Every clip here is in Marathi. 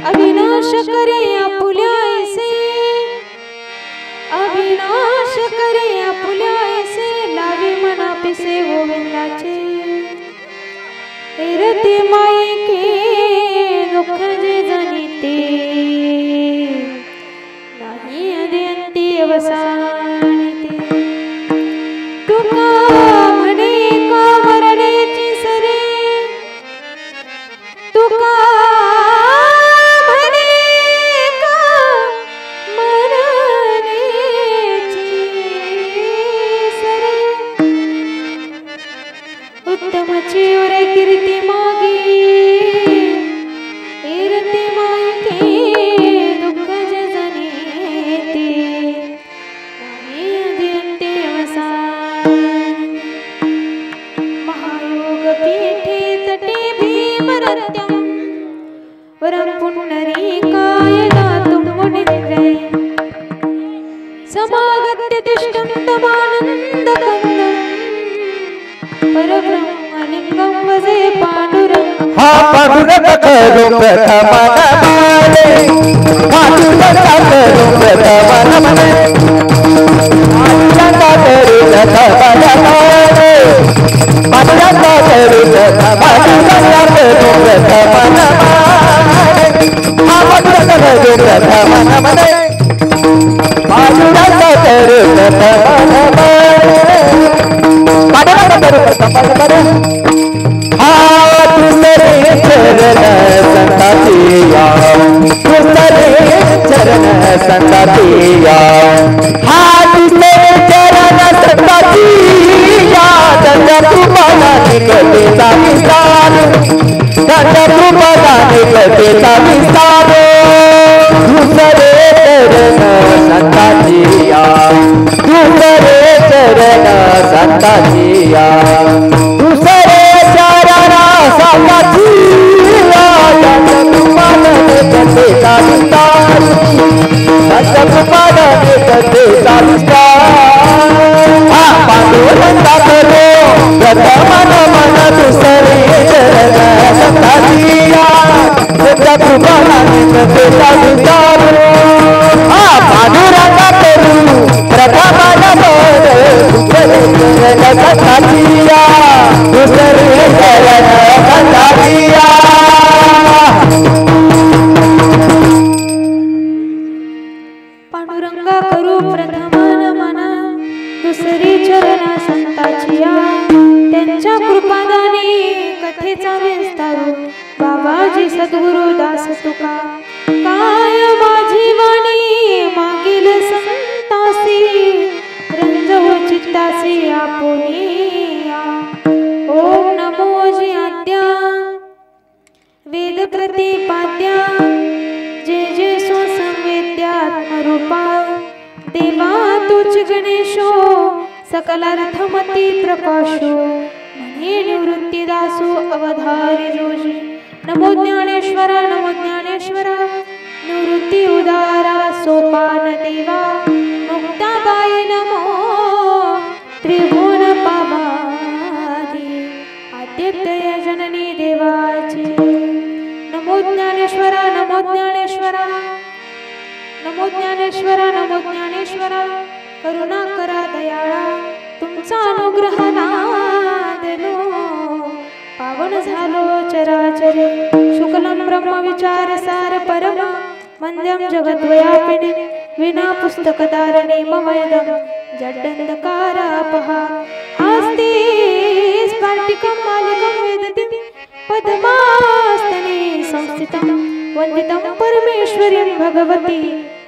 अविनाश करे आपुल्या ऐसे, अविनाश करे आपुल्या ऐसे, लावे मना पिसे गोविंदाचे। रती माई के दुःख जे जाणीते, नाही अद्यंती अवसानिते। तुका म्हणे का मरणेची सरे, तुका म्हणे का मरणेची सरे। उत्तमची उरे कीर्ती मागी, रती माई के दुःख जे जाणीते, नाही अद्यंती अवसान। महायोग पीठे तटे भीमरत्यं, वरं पुण्डरीकाय दातुं मुनित्रये। समागत्य तिष्ठं तमानन्दकन्दं, परब्रह्मलिङ्गं भजे पाण्डुरङ्गं। हा पांडुरंग करू प्रथम नमने, पांडुरंग करू प्रथम नमने, पांडुरंग करू प्रथम नमने, पांडुरंग करू प्रथम नमने, पांडुरंग करू प्रथम नमने, पांडुरंग करू प्रथम नमने, पांडुरंग करू प्रथम नमने। तुसरे चरण संततिया, तुसरे चरण संततिया, तुसरे चरण संततिया। दंड तुम्हाला निकटे विस्तार, दंड तुम्हाला निकटे विस्तार। तुसरे चरण संततिया, तुसरे चरण संततिया, तुसरे चरण संततिया। दंड तुम्हाला निकटे विस्तार, दंड तुम्हाला निकटे विस्तार। पांडुरंग करो प्रथम नमन, तुसरे चरण संततिया, दंड तुम्हाला निकटे विस्तार। पांडुरंग करू प्रथम नमन, तुसरे चरण संततिया, तुसरे चरण संततिया। पांडुरंगा करू प्रथम नमन, दुसरी चरण संताचिया। त्यांच्या कृपादानी कथेचा विस्तारू, बाबाजी सद्गुरु दास तुका। काय माझी वाणी मागील संतासी, रंजवू चित्तासी आपुनिया। ओम नमो जी आद्या, वेद प्रतिपाद्या, जे जे सो संवेद्यात्मरूपा। देवा तुच गणेशो, सकलार्थमती प्रकाशो। म्हणे निवृत्तीदासो अवधारी जोशी। नमो ज्ञानेश्वरा, नमो ज्ञानेश्वरा, निवृत्ती सोपान देवा मुक्ताबाई नमो त्रिभुवन पावारी आद्यत्य जननी देवाची नमो ज्ञानेश्वरा नमो ज्ञानेश्वरा नमो ज्ञानेश्वरा नमो ज्ञानेश्वरा करुणा करा दयाळा तुमचा अनुग्रह नादलो पावन झालो चराचरे शुक्लम ब्रह्म विचार सार परम वंद्यम जगद्व्यापिने विना पुस्तकधारणे मम यदम जड्डंधकारापहा आस्ते स्फाटिकं मालिकं वेदति पद्मास्तने संस्थितं वंदितं परमेश्वरीं भगवती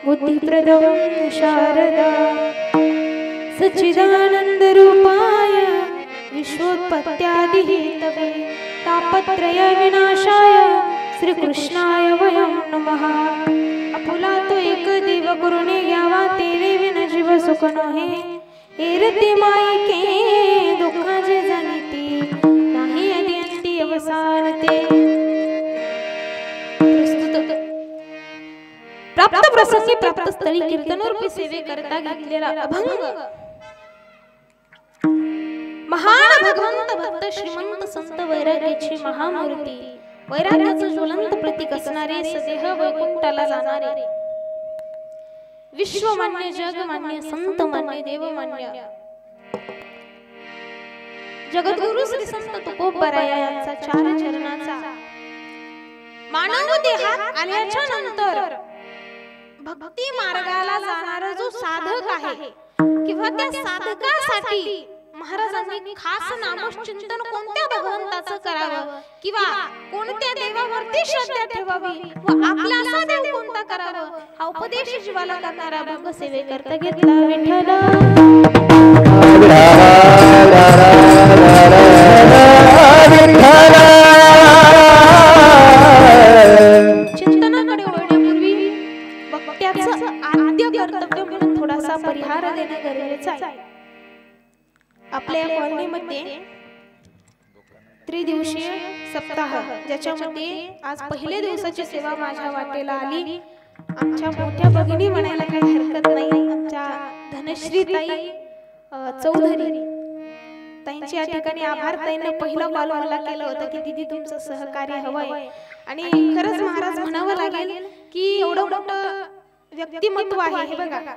बुद्धिप्रदं शारदा सच्चिदानंद रूपाय विश्वोत्पत्त्यादि हेतवे तापत्रय विनाशाय श्री कृष्णाय वयं नमः आपुला तो एक देव करुणे घ्यावा तेरे विन जीव सुख नहे एरते मायके दुःखाचे जाणीती नाही अद्यंती अवसानते प्राप्त प्रसंगी प्राप्त स्थळी कीर्तनरूपी सेवे करता घेतलेला अभंग महान भगवंत भक्त श्रीमंत संत वैराग्याची महामूर्ती वैराग्याचं ज्वलंत प्रतीक असणारे सदेह वैकुंठाला जाणारे विश्वमान्य जगमान्य संत मान्य देवमान्य जगद्गुरु श्री संत तुकोबराया यांचा चार चरणाचा मानव देहात आल्याच्या नंतर भक्ती मार्गाला जाणारा जो साधक आहे किंवा त्या साधकासाठी महाराजांनी खास नामचिंतन कोणत्या भगवंताचं करावं किंवा कोणत्या देवावरती श्रद्धा ठेवावी व आपला असा देव कोणता करावं हा उपदेश जीवाला करणारा भक्त सेवे करता घेतला विठ्ठल चिंतनाकडे वळण्यापूर्वी भक्त्याचं आद्य कर्तव्य म्हणून थोडासा परिहार देणे गरजेचं आहे आपल्या कॉलनीमध्ये त्रिदिवसीय सप्ताह ज्याच्यामध्ये आज पहिल्या दिवसाची सेवा माझ्या वाटेला आली आमच्या मोठ्या भगिनी म्हणायला काही हरकत नाही आमच्या धनश्री ताई चौधरी ताईंची या ठिकाणी आभार ताईंना पहिला कॉल मला केलं होतं की दीदी तुमचं सहकार्य हवंय आणि खरंच महाराज म्हणावं लागेल की एवढं मोठं व्यक्तिमत्व आहे हे बघा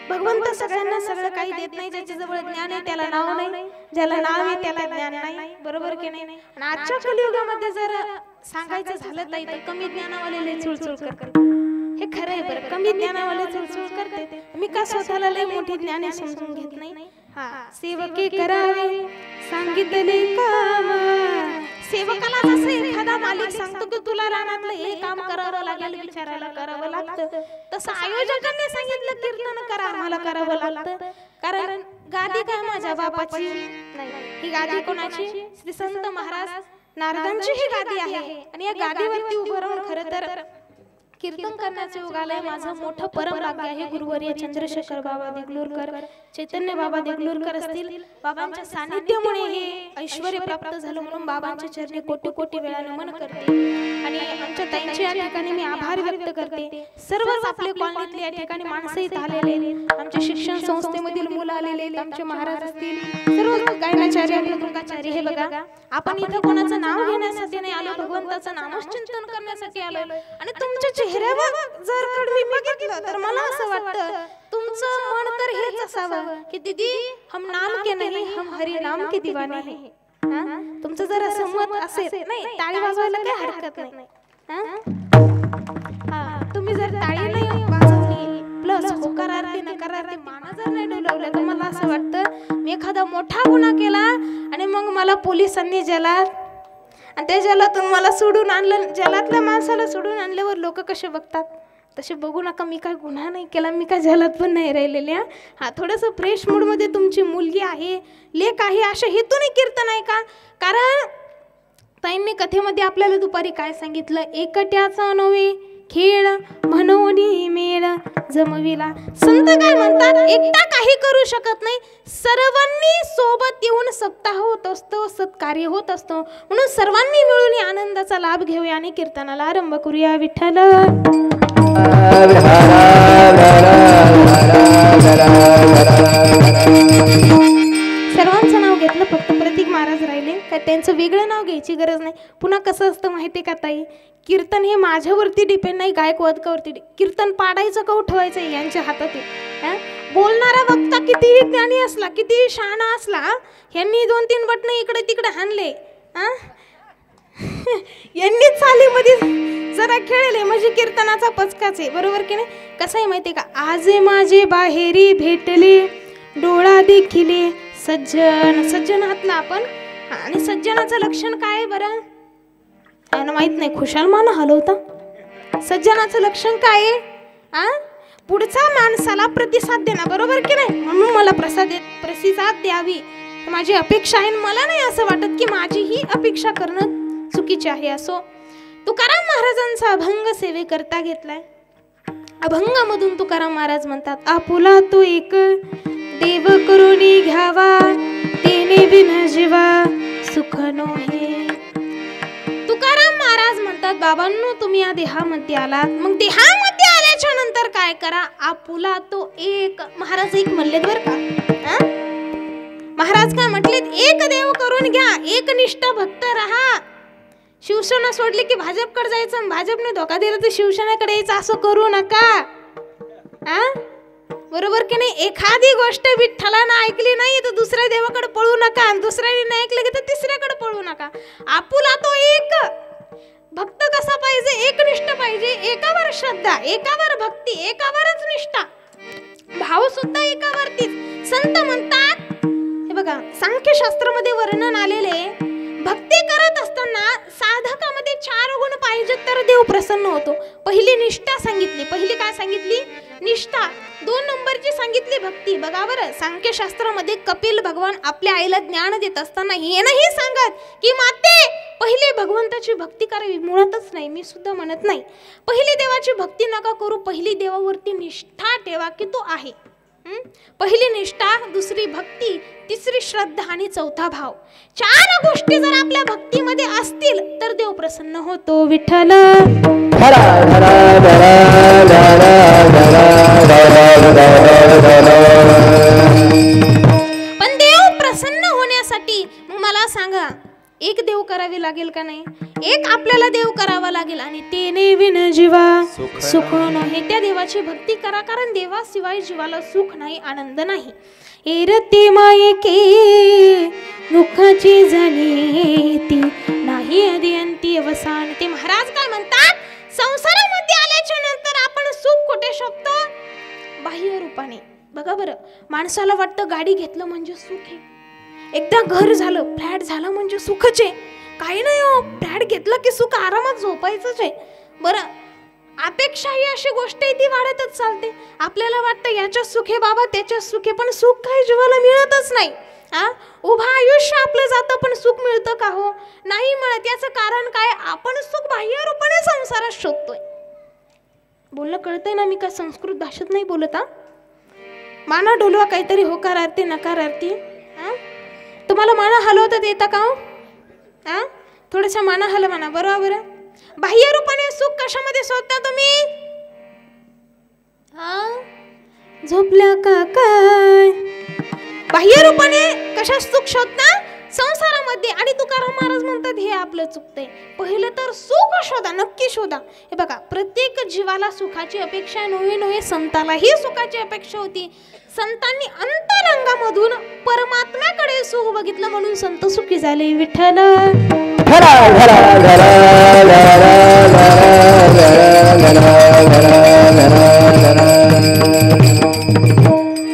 भगवंत सगळ्यांना सगळं काही देत नाही ज्याच्या जवळ ज्ञान आहे त्याला नाव नाही ज्याला नाव आहे त्याला ज्ञान नाही बरोबर की नाही आणि आजच्या कलियुगामध्ये जर सांगायचं झालं नाही तर कमी ज्ञानावाले चुळचुळ करतात हे खरं आहे बरं कमी ज्ञानावाले चुळचुळ करते मी का स्वतःला लय मोठी ज्ञाने समजून घेत नाही हा सेवके करावे सांगितले काम सेवकाला जसं एखादा मालिक सांगतो की तुला रानातलं हे काम करावं लागेल विचारायला करावं लागतं तसं आयोजकांनी सांगितलं कीर्तन करा आम्हाला करावं लागतं कारण गादी काय माझ्या बापाची नाही ही गादी कोणाची श्री संत महाराज नारदांची ही गादी आहे आणि या गादीवरती उभं राहून खरं तर कीर्तन करण्याचे योग आलंय माझं मोठं परम भाग्य आहे गुरुवर्य चंद्रशेखर बाबा देगलूरकर चैतन्य बाबा देगलूरकर असतील बाबांच्या सानिध्यामुळे हे ऐश्वर्य प्राप्त झालं म्हणून बाबांच्या चरणी कोटी कोटी वेळा नमन करते आणि आमच्या ताईंचे या ठिकाणी मी आभार व्यक्त करते सर्वच आपले कॉलनीतले या ठिकाणी माणसं इथं आलेले आमच्या शिक्षण संस्थेमधील मुलं आलेले आमचे महाराज असतील सर्व गायनाचार्य मृदंगाचार्य हे बघा आपण इथं कोणाचं नाव घेण्यासाठी नाही आलो भगवंताचं नामचिंतन करण्यासाठी आलो आणि तुमच्या चेहऱ्यावर जर मी बघितलं तर मला असं वाटतं तुमचं मन तर हेच असावं की दीदी हम नाम के नहीं हम हरि नाम के दीवाने हैं तुमचं जर असं मत असेल नाही टाळी वाजवायला काही हरकत नाही तुम्ही जर टाळी नाही वाजवली प्लस होकारार्थी नकारार्थी मान जर नाही डोलवलं तर मला असं वाटतं मी एखादा मोठा गुन्हा केला आणि मग मला पोलिसांनी जलात आणि त्या जलातून मला सोडून आणलं जलातल्या माणसाला सोडून आणल्यावर लोक कसे बघतात तसे बघू नका मी काय गुन्हा नाही केला मी काय जलात पण नाही राहिलेल्या हा थोडंसं फ्रेश मूडमध्ये तुमची मुलगी आहे लेक आहे अशा हेतूने कीर्तन आहे का कारण ताईंनी कथेमध्ये आपल्याला दुपारी काय सांगितलं एकट्याचा नव्हे खेळ म्हणून मेळ जमविला संत काय म्हणतात एकटा काही करू शकत नाही सर्वांनी सोबत येऊन सप्ताह होत असतो सत्कार्य होत असतो म्हणून सर्वांनी मिळून या आनंदाचा लाभ घेऊया आणि कीर्तनाला आरंभ करूया विठ्ठल सर्वांचं नाव घेतलं, फक्त प्रतीक महाराज राहिले. काय त्यांचं वेगळं नाव घ्यायची गरज नाही. पुन्हा कसं असतं माहिती का ताई, कीर्तन हे माझ्यावरती डिपेंड नाही, गायकवादकावरती. कीर्तन पाडायचं का उठवायचं यांच्या हातात आहे. बोलणारा वक्ता कितीही ज्ञानी असला, कितीही शहाणा असला, यांनी 2-3 बटणं इकडे तिकडे हाणले, यांनी चालीमध्ये जरा खेळले म्हणजे कीर्तनाचा पचकाच आहे, बरोबर की नाही. कसं आहे माहिती का, आज माझे बाहेरी भेटले डोळा देखिले सज्जन. सज्जन आहात ना आपण. आणि सज्जनाचं लक्षण काय आहे बरं, यांना माहित नाही, खुशाल मान हलवता. सज्जनाचं लक्षण काय आहे, पुढचा माणसाला प्रतिसाद देणं, बरोबर की नाही. म्हणून मला प्रतिसाद द्यावी माझी अपेक्षा आहे. मला नाही असं वाटत की माझी ही अपेक्षा करणं चुकीचे आहे. असो, तुकाराम महाराजांचा अभंग सेवेकरता घेतलाय. अभंगामधून तुकाराम महाराज म्हणतात, आपुला तो एक देव करुणी घ्यावा, तेने बिन जीवा सुख नोहे. तुकाराम महाराज म्हणतात, बाबांनो तुम्ही या देहामध्ये आलात, मग देहामध्ये आल्याच्या नंतर काय करा, आपुला तो एक. महाराज एक म्हणलेत बर का. महाराज काय म्हटलेत, एक देव करून घ्या, एकनिष्ठ भक्त राहा. शिवसेना सोडली की भाजपकडे जायचं, भाजपने धोका दिला तर शिवसेनेकडे यायचं, असं करू नका. बरोबर की नाही. एखादी गोष्ट विठ्ठलानं ऐकली नाही तर दुसऱ्या देवाकडे पळू नका, आणि दुसऱ्याने नाही ऐकलं की तर तिसऱ्याकडे पळू नका. आपुला तो एक भक्त कसा पाहिजे, एकनिष्ठ पाहिजे. एकावर श्रद्धा, एकावर भक्ती, एकावरच निष्ठा, भाव सुद्धा एकावरतीच. संत म्हणतात, हे बघा सांख्यशास्त्रामध्ये वर्णन आलेले, भक्ती करत असताना साधकामध्ये 4 गुण पाहिजेत तर देव प्रसन्न होतो. पहिली निष्ठा सांगितली. पहिली काय सांगितली, निष्ठा. 2 नंबरची सांगितली भक्ती. बघा बरं, सांख्यशास्त्रामध्ये कपिल भगवान आपल्या आईला ज्ञान देत असताना हे नाही सांगत की माते पहिले भगवंताची भक्ती करावी, मुळातच नाही. मी सुद्धा म्हणत नाही पहिली देवाची भक्ती नका करू, पहिली देवावरती निष्ठा ठेवा की तो आहे. पहिली निष्ठा, दुसरी भक्ती, तिसरी श्रद्धा आणि चौथा भाव. 4 गोष्टी जर आपल्या भक्तीमध्ये असतील तर देव प्रसन्न होतो. विठ्ठल पण देव प्रसन्न होण्यासाठी मग मला सांगा, एक देव करावी लागेल का नाही. एक आपल्याला देव करावा लागेल, आणि तेने विन जीवा सुख नोहे. त्या देवाची भक्ती करा, कारण देवाशिवाय जीवाला सुख नाही, आनंद नाही. एरते मायके दुःखाची झाली ती नाही अदियंती अवसान. ते महाराज काय म्हणतात, संसारामध्ये आल्याच्या नंतर आपण सुख कुठे शोधतो, बाह्य रूपाने. बघा बरं, माणसाला वाटतं गाडी घेतलं म्हणजे सुख आहे, एकदा घर झालं, फ्लॅट झालं म्हणजे सुखच आहे. काही नाही हो, फ्लॅट घेतलं की सुख आरामात झोपायचंच आहे. बरं, अपेक्षा ही अशी गोष्ट आहे ती वाढतच चालते. आपल्याला वाटतं याच्यात सुख आहे बाबा, त्याच्यात सुख आहे, पण सुख काही जीवाला मिळतच नाही. उभं आयुष्य आपलं जातं पण सुख मिळतं का हो, नाही मिळत. याचं कारण काय, आपण सुख बाह्य रूपाने संसारात शोधतोय. बोलणं कळतंय ना, मी काय संस्कृत भाषेत नाही बोलत. माना डोलवा काहीतरी होकारार्थी नकारार्थी. तुम्हाला माना हलवतात येतं का हो, थोडंसं माना हलवा ना, बरोबर. बाह्य रूपाने सुख कशामध्ये शोधता तुम्ही, झोपल्या का काय, बाह्य रूपाने कशा सुख शोधता, संसारामध्ये. आणि तुकाराम महाराज म्हणतात हे आपलं चुकतंय. पहिलं तर सुख शोधा, नक्की शोधा. हे बघा, प्रत्येक जीवाला सुखाची अपेक्षा नव्हे, संतालाही सुखाची अपेक्षा होती. संतांनी अंतरंगामधून परमात्म्याकडे सुख बघितलं म्हणून संत सुखी झाले. विठ्ठल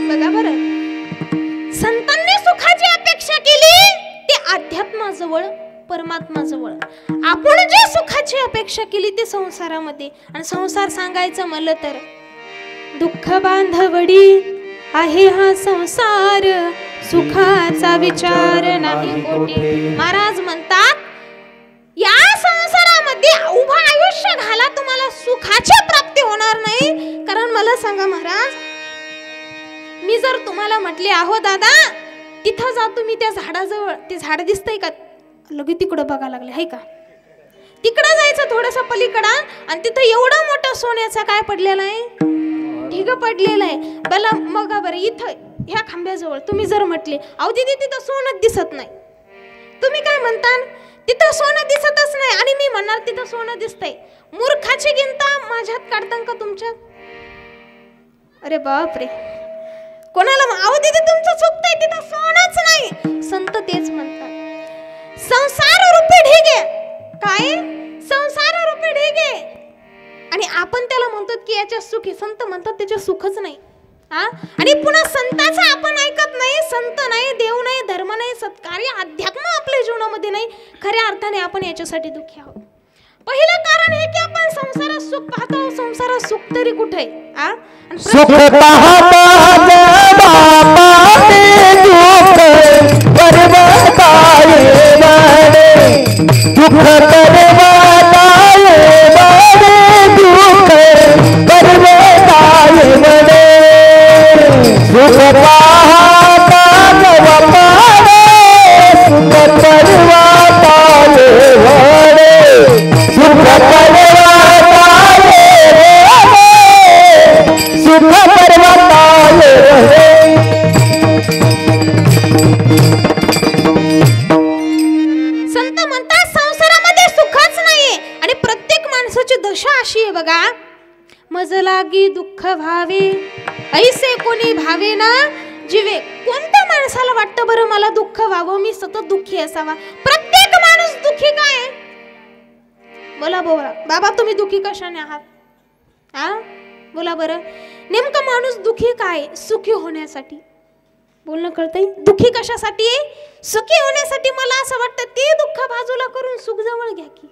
बघा बरं, संतांनी सुखाची अपेक्षा केली ते अध्यात्माजवळ, परमात्माजवळ. आपण जे सुखाची अपेक्षा केली ते संसारामध्ये. आणि संसार सांगायचं म्हणलं तर दुःख बांधवडी आहे हा संसार, सुखाचा विचार नाही कोठे. महाराज म्हणतात या संसारामध्ये उभं आयुष्य घाला, तुम्हाला सुखाची प्राप्ती होणार नाही. कारण मला सांगा महाराज, मी जर तुम्हाला म्हटले आहो दादा तिथं जा तुम्ही त्या झाडाजवळ, ते झाड दिसतंय का, लगे तिकडं बघा लागले आहे का, तिकडं जायचं थोडंसं पलीकडं, आणि तिथं एवढं मोठं सोन्याचं काय पडलेलं आहे, ढिग पडलेलं आहे. बला मग बरं इथं ह्या खांब्याजवळ तुम्ही जर म्हटले अहो दीदी तिथं सोनं दिसत नाही, तुम्ही काय म्हणता तिथं सोनं दिसतच नाही आणि मी म्हणणार तिथं सोनं दिसतंय. मूर्खाची गिनता माझ्यात काढतान का तुमच्यात? अरे बापरे, कोणाला अहो दीदी तुमचं चुकतंय तिथं सोनंच नाही. संत तेच म्हणतात संसार रूपी ढिगे. काय संसार रूपी ढिगे आणि आपण त्याला म्हणतो की याच्या सुख आहे. संत म्हणतात त्याच्या सुखच नाही. आणि पुन्हा संताचं आपण ऐकत नाही. संत नाही, देव नाही, धर्म नाही, सत्कार्य अध्यात्म आपल्या जीवनामध्ये नाही. खऱ्या अर्थाने आपण याच्यासाठी दुःखी आहोत. पहिलं कारण हे की आपण संसारात सुख पाहतो. संसारात सुख तरी कुठे सुख पाहता मज लागी दुःख भावे ऐसे कोणी भावे ना जीवे. कोणत्या माणसाला वाटतं बरं मला दुःख व्हावं, मी सतत दुःखी असावा? प्रत्येक माणूस दुःखी काय आहे? बोला बोला बाबा, तुम्ही दुःखी कशाने आहात? बोला बरं, नेमकं माणूस दुःखी काय? सुखी होण्यासाठी. बोलणं कळतंय? दुःखी कशासाठी आहे? सुखी होण्यासाठी. मला असं वाटतं ते दुःख बाजूला करून सुख जवळ घ्या की.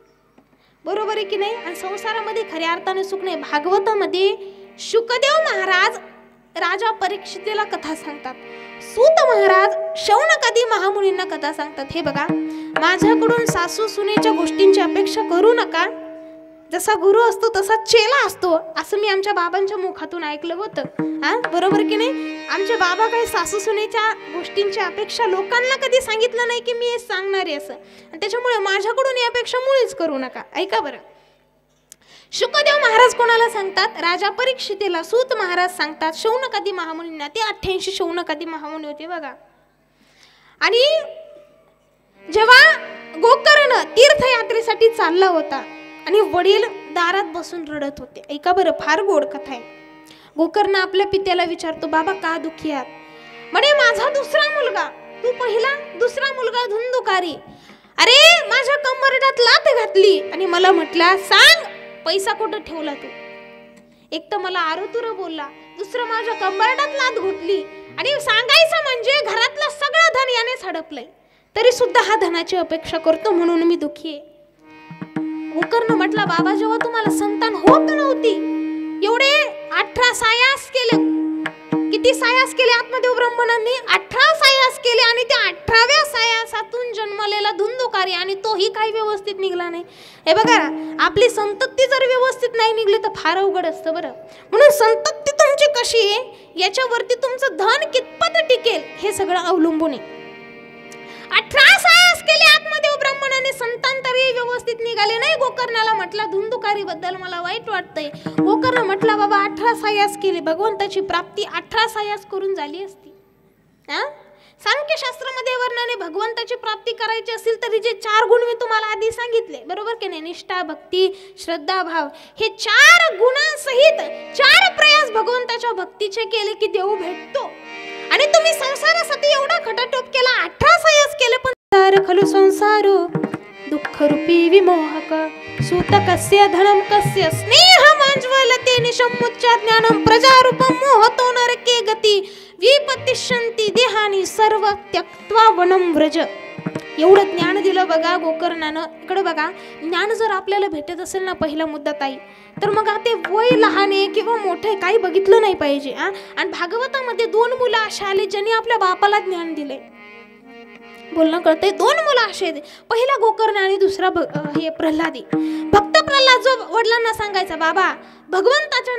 बरोबर आहे की नाही? आणि संसारामध्ये खऱ्या अर्थाने सुख नाही. भागवतामध्ये शुकदेव महाराज राजा परीक्षितीला कथा सांगतात. सूत महाराज शौनकादी महामुनींना कथा सांगतात. हे बघा, माझ्याकडून सासू सुनेच्या गोष्टींची अपेक्षा करू नका. जसा गुरु असतो तसा चेला असतो, असं मी आमच्या बाबांच्या मुखातून ऐकलं होतं. बरोबर की नाही? आमचे बाबा काही सासू सुनेच्या गोष्टींची अपेक्षा लोकांना कधी सांगितलं नाही की मी हे सांगणार आहे असं. आणि त्याच्यामुळे माझ्याकडून ही अपेक्षा मुळीच करू नका. ऐका बरं, शुकदेव महाराज कोणाला सांगतात? राजा परीक्षितीला. सूत महाराज सांगतात शौनकादी महामुनींना. ते 88 शौनकादी महामुनी होते बघा. आणि जेव्हा गोकर्ण तीर्थयात्रेसाठी चालला होता आणि वडील दारात बसून रडत होते. ऐका बरं, फार गोड कथा आहे. गोकर्ण आपल्या पित्याला विचारतो, बाबा का दुःखी आहात? म्हणे माझा दुसरा मुलगा, तू पहिला, दुसरा मुलगा धुंदुकारी. अरे माझ्या कंबरड्यात लाथ घातली आणि मला म्हटला सांग पैसा कुठं ठेवला तू. एक तर मला आरुतुर बोलला, दुसरं माझ्या कंबरड्यात लाथ घुटली आणि सांगायचं म्हणजे घरातलं सगळं धन यानेच हडपलंय. तरी सुद्धा हा धनाची अपेक्षा करतो म्हणून मी दुःखी आहे. गोकर्ण म्हटला, बाबा जेव्हा तुम्हाला संतान होत नव्हती, एवढे 18 सायास केले. किती सायास केले आत्मदेव ब्राह्मणांनी? 18 सायास केले. आणि त्या 18व्या सायासातून जन्मलेला धुंदुकारी, आणि तोही काही व्यवस्थित निघला नाही. हे बघा, आपली संतती जर व्यवस्थित नाही निघली तर फार अवघड असतं बरं. म्हणून संतती तुमची कशी आहे याच्यावरती तुमचं धन कितपत टिकेल हे सगळं अवलंबून आहे. 18 सायास केले आत्मदेव ब्राह्मणाने, संतान तरी व्यवस्थित निघाले नाही. गोकर्णाला म्हटला धुंदुकारी बद्दल मला वाईट वाटतंय. गोकर्ण म्हटला, बाबा 18 सायास केले, भगवंताची प्राप्ती 18 सायास करून झाली असती. सांख्यशास्त्रामध्ये वर्णने भगवंताची प्राप्ती करायची असेल तरी जे 4 गुण मी तुम्हाला आधी सांगितले, बरोबर की नाही? निष्ठा, भक्ती, श्रद्धा, भाव, हे 4 गुणांसहित 4 प्रयास भगवंताच्या भक्तीचे केले की देव भेटतो. आणि तुम्ही संसारासाठी एवढा खटाटोप केला, 18 सायास केले, पण खलु संसारो दुःख रूपी विमोहक सूत कस्य धनम कस्य स्नेहमांज्वलते निशम्मुच्च ज्ञानम प्रजारूपम मोहतो नरके गती विपतिष्यन्ति देहानि सर्व त्यक्त्वा वनं व्रज. एवढं ज्ञान दिलं बघा गोकर्णानं. इकडे बघा, ज्ञान जर आपल्याला भेटत असेल ना, पहिला मुद्दा ताई, तर मग ते वय लहान आहे किंवा मोठे काही बघितलं नाही पाहिजे. आणि भागवतामध्ये 2 मुलं अशा आली ज्यांनी आपल्या बापाला ज्ञान दिले. बोलणं कळतंय? 2 मुलं असे, पहिला गोकर्ण आणि दुसरा हे प्रल्हादी. भक्त प्रल्हाद जो वडिलांना सांगायचा, बाबा भगवंताच्या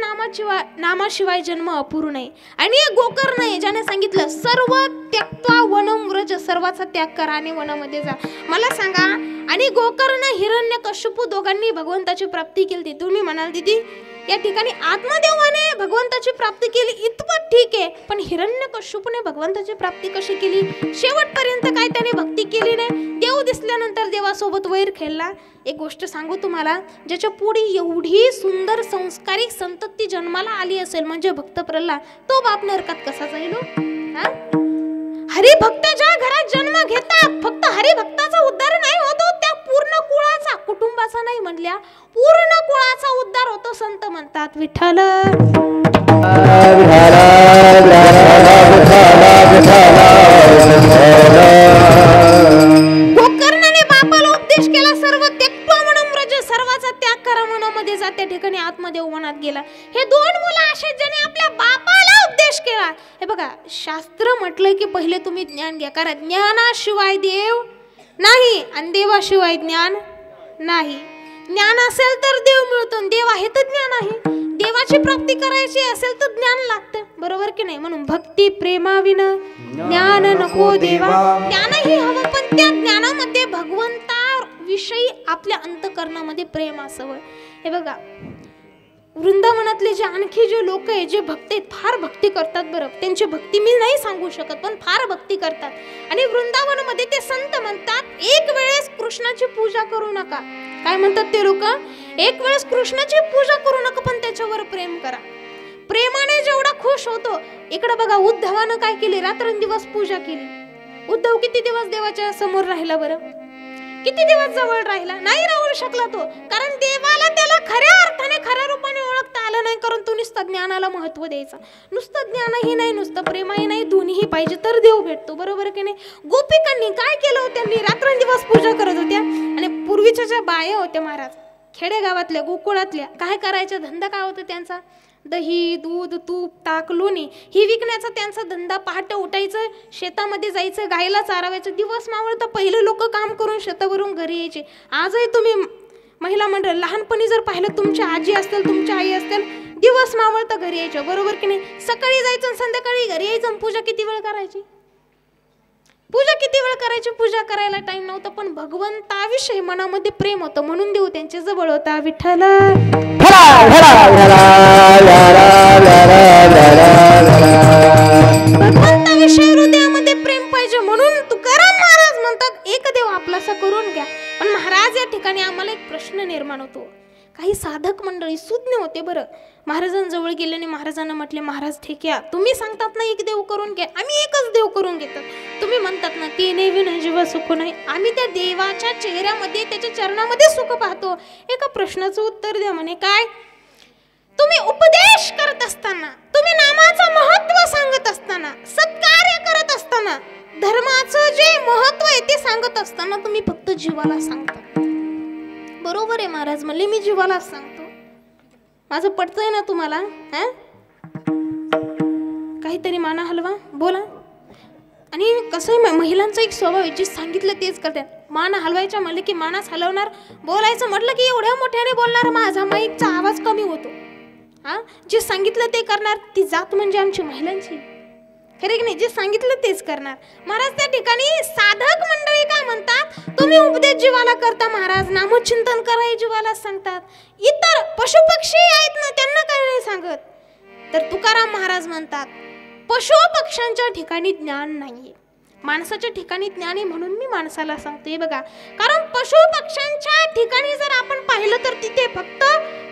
नामाशिवाय जन्म अपूर्ण आहे. आणि गोकर्ण आहे ज्याने सांगितलं सर्व त्यक्त्वा वनं व्रज, सर्वाचा त्याग करा आणि वनामध्ये जा. मला सांगा, आणि गोकर्ण हिरण्यकश्यपू दोघांनी भगवंताची प्राप्ती केली. तुम्ही म्हणाल दीदी या ठिकाणी आत्मदेवाने भगवंताची प्राप्ती केली इतपत ठीक आहे, पण हिरण्यकश्यपूने भगवंताची प्राप्ती कशी केली? शेवटपर्यंत काय त्याने भक्ती केली नाही. देव दिसल्यानंतर देवासोबत वैर खेळला. एक गोष्ट सांगू तुम्हाला, ज्याच्या पुढे एवढी सुंदर संस्कारिक संतती जन्माला आली असेल म्हणजे भक्त प्रल्हाद, तो बाप नरकात कसा जाईल? हरिभक्ताच्या घरात जन्म घेतात, फक्त हरिभक्ताचा उद्धार नाही होतो, त्या पूर्ण कुळाचा, कुटुंबाचा नाही म्हणल्या, पूर्ण कुळाचा उद्धार होतो. संत म्हणतात विठ्ठल. गोकर्णाने बापाला उपदेश केला, सर्व त्यक्त्वा म्हणून व्रज, सर्वाचा त्याग करा, मनामध्ये जा. त्या ठिकाणी आत्मदेव वनात गेला. हे दोन मुलं असे ज्याने आपल्या बापाला उपदेश केला. हे बघा, शास्त्र म्हटलंय की पहिले तुम्ही ज्ञान घ्या, कारण ज्ञानाशिवाय देव नाही आणि देवाशिवाय ज्ञान नाही. ज्ञान असेल तर देव मिळतो, देव आहे तर ज्ञान आहे. देवाची प्राप्ती करायची असेल तर ज्ञान लागतं, बरोबर की नाही? म्हणून भक्ती प्रेमाविना ज्ञान नको देवा. ज्ञानही हवं, पण त्या ज्ञानामध्ये भगवंता विषयी आपल्या अंतःकरणामध्ये प्रेम असावं. हे बघा, वृंदावनातले जे आणखी जे लोक आहे, जे भक्त आहेत, फार भक्ती करतात. बरं, त्यांची भक्ती मी नाही सांगू शकत, पण फार भक्ती करतात. आणि वृंदावनामध्ये ते संत म्हणतात, एक वेळेस कृष्णाची पूजा करू नका. काय म्हणतात ते लोक? एक वेळेस कृष्णाची पूजा करू नका, पण त्याच्यावर प्रेम करा. प्रेमाने जेवढा खुश होतो. इकडे बघा, उद्धवानं काय केली? रात्रंदिवस पूजा केली. उद्धव किती दिवस देवाच्या समोर राहिला? बरं, किती दिवस जवळ राहिला? नाही राहू शकला तो, कारण देवाला त्याला खऱ्या अर्थाने खऱ्या रूपाने ओळखता आलं नाही, कारण तो नुसतं ज्ञानाला महत्व द्यायचा. नुसतं ज्ञानही नाही, नुसतं प्रेमही नाही, दोन्हीही पाहिजे तर देव भेटतो, बरोबर की नाही? गोपिकांनी काय केलं? त्यांनी रात्रंदिवस पूजा करत होत्या. आणि पूर्वीच्या ज्या बाया होत्या महाराज, खेडेगावातल्या, गोकुळातल्या, काय करायचा धंदा काय होता त्यांचा? दही, दूध, तूप, ताक, लोणी ही विकण्याचा त्यांचा धंदा. पहाटे उठायचं, शेतामध्ये जायचं, गायला चारावायचं. दिवस मावळता पहिले लोक काम करून शेतावरून घरी यायचे. आजही तुम्ही महिला मंडळ लहानपणी जर पाहिलं, तुमची आजी असतील, तुमची आई असतील, दिवस मावळता घरी यायच्या, बरोबर की नाही? सकाळी जायचं, संध्याकाळी घरी यायचं. पूजा किती वेळ करायची? पूजा किती वेळ करायची? पूजा करायला टाइम नव्हता, पण भगवंताविषयी मनामध्ये प्रेम होतं, म्हणून देव त्यांच्या जवळ होता. विठ्ठल. भगवंताविषयी हृदयामध्ये प्रेम पाहिजे, म्हणून तुकाराम महाराज म्हणतात, एक देव आपलासा करून घ्या. पण महाराज, या ठिकाणी आम्हाला एक प्रश्न निर्माण होतो. काही साधक मंडळी सुज्ञ होते. बरं, महाराजांजवळ गेले आणि महाराजांना म्हटले, महाराज ठीक आहे, तुम्ही सांगतात ना एक देव करून घ्या, आम्ही एकच देव करून घेतात. तुम्ही म्हणतात ना तिने विना जीवा सुख नाही, आम्ही त्या देवाच्या चेहऱ्यामध्ये, त्याच्या चरणामध्ये सुख पाहतो. एका प्रश्नाचं उत्तर द्या. म्हणे काय? तुम्ही उपदेश करत असताना, तुम्ही नामाचं महत्व सांगत असताना, सत्कार्य करत असताना, धर्माचं जे महत्व आहे ते सांगत असताना तुम्ही फक्त जीवाला सांगता. बरोबर आहे महाराज म्हणले, मी जीवालाच सांगतो. माझं पटतंय ना तुम्हाला? काहीतरी माना हलवा, बोला. आणि कसं आहे, महिलांचा एक स्वभाव आहे, जे सांगितलं तेच करतात. मान हलवायच्या म्हणलं की मानास हलवणार, बोलायचं म्हटलं की एवढ्या मोठ्याने बोलणार, माझा माईकचा आवाज कमी होतो. जे सांगितलं ते करणार, ती जात म्हणजे आमची महिलांची, खरे की नाही? जे सांगितलं तेच करणार. महाराज त्या ठिकाणी साधक मंडळी काय म्हणतात? तुम्ही उपदेश जीवाला करता महाराज, नामचिंतन कराय जीवाला सांगतात. इतर पशु पक्षी आहेत ना, त्यांना काय नाही सांगत. तर तुकाराम महाराज म्हणतात, पशु पक्ष्यांच्या ठिकाणी ज्ञान नाहीये, माणसाच्या ठिकाणी ज्ञान आहे, म्हणून मी माणसाला सांगतोय. बघा, कारण पशु पक्ष्यांच्या ठिकाणी जर आपण पाहिलं तर तिथे फक्त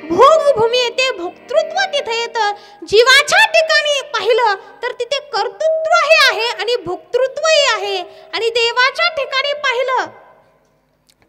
भोगभूमी येते, भोक्तृत्व तिथे येतं. जीवाच्या ठिकाणी पाहिलं तर तिथे कर्तृत्वही आहे आणि भोक्तृत्वही आहे. आणि देवाच्या ठिकाणी पाहिलं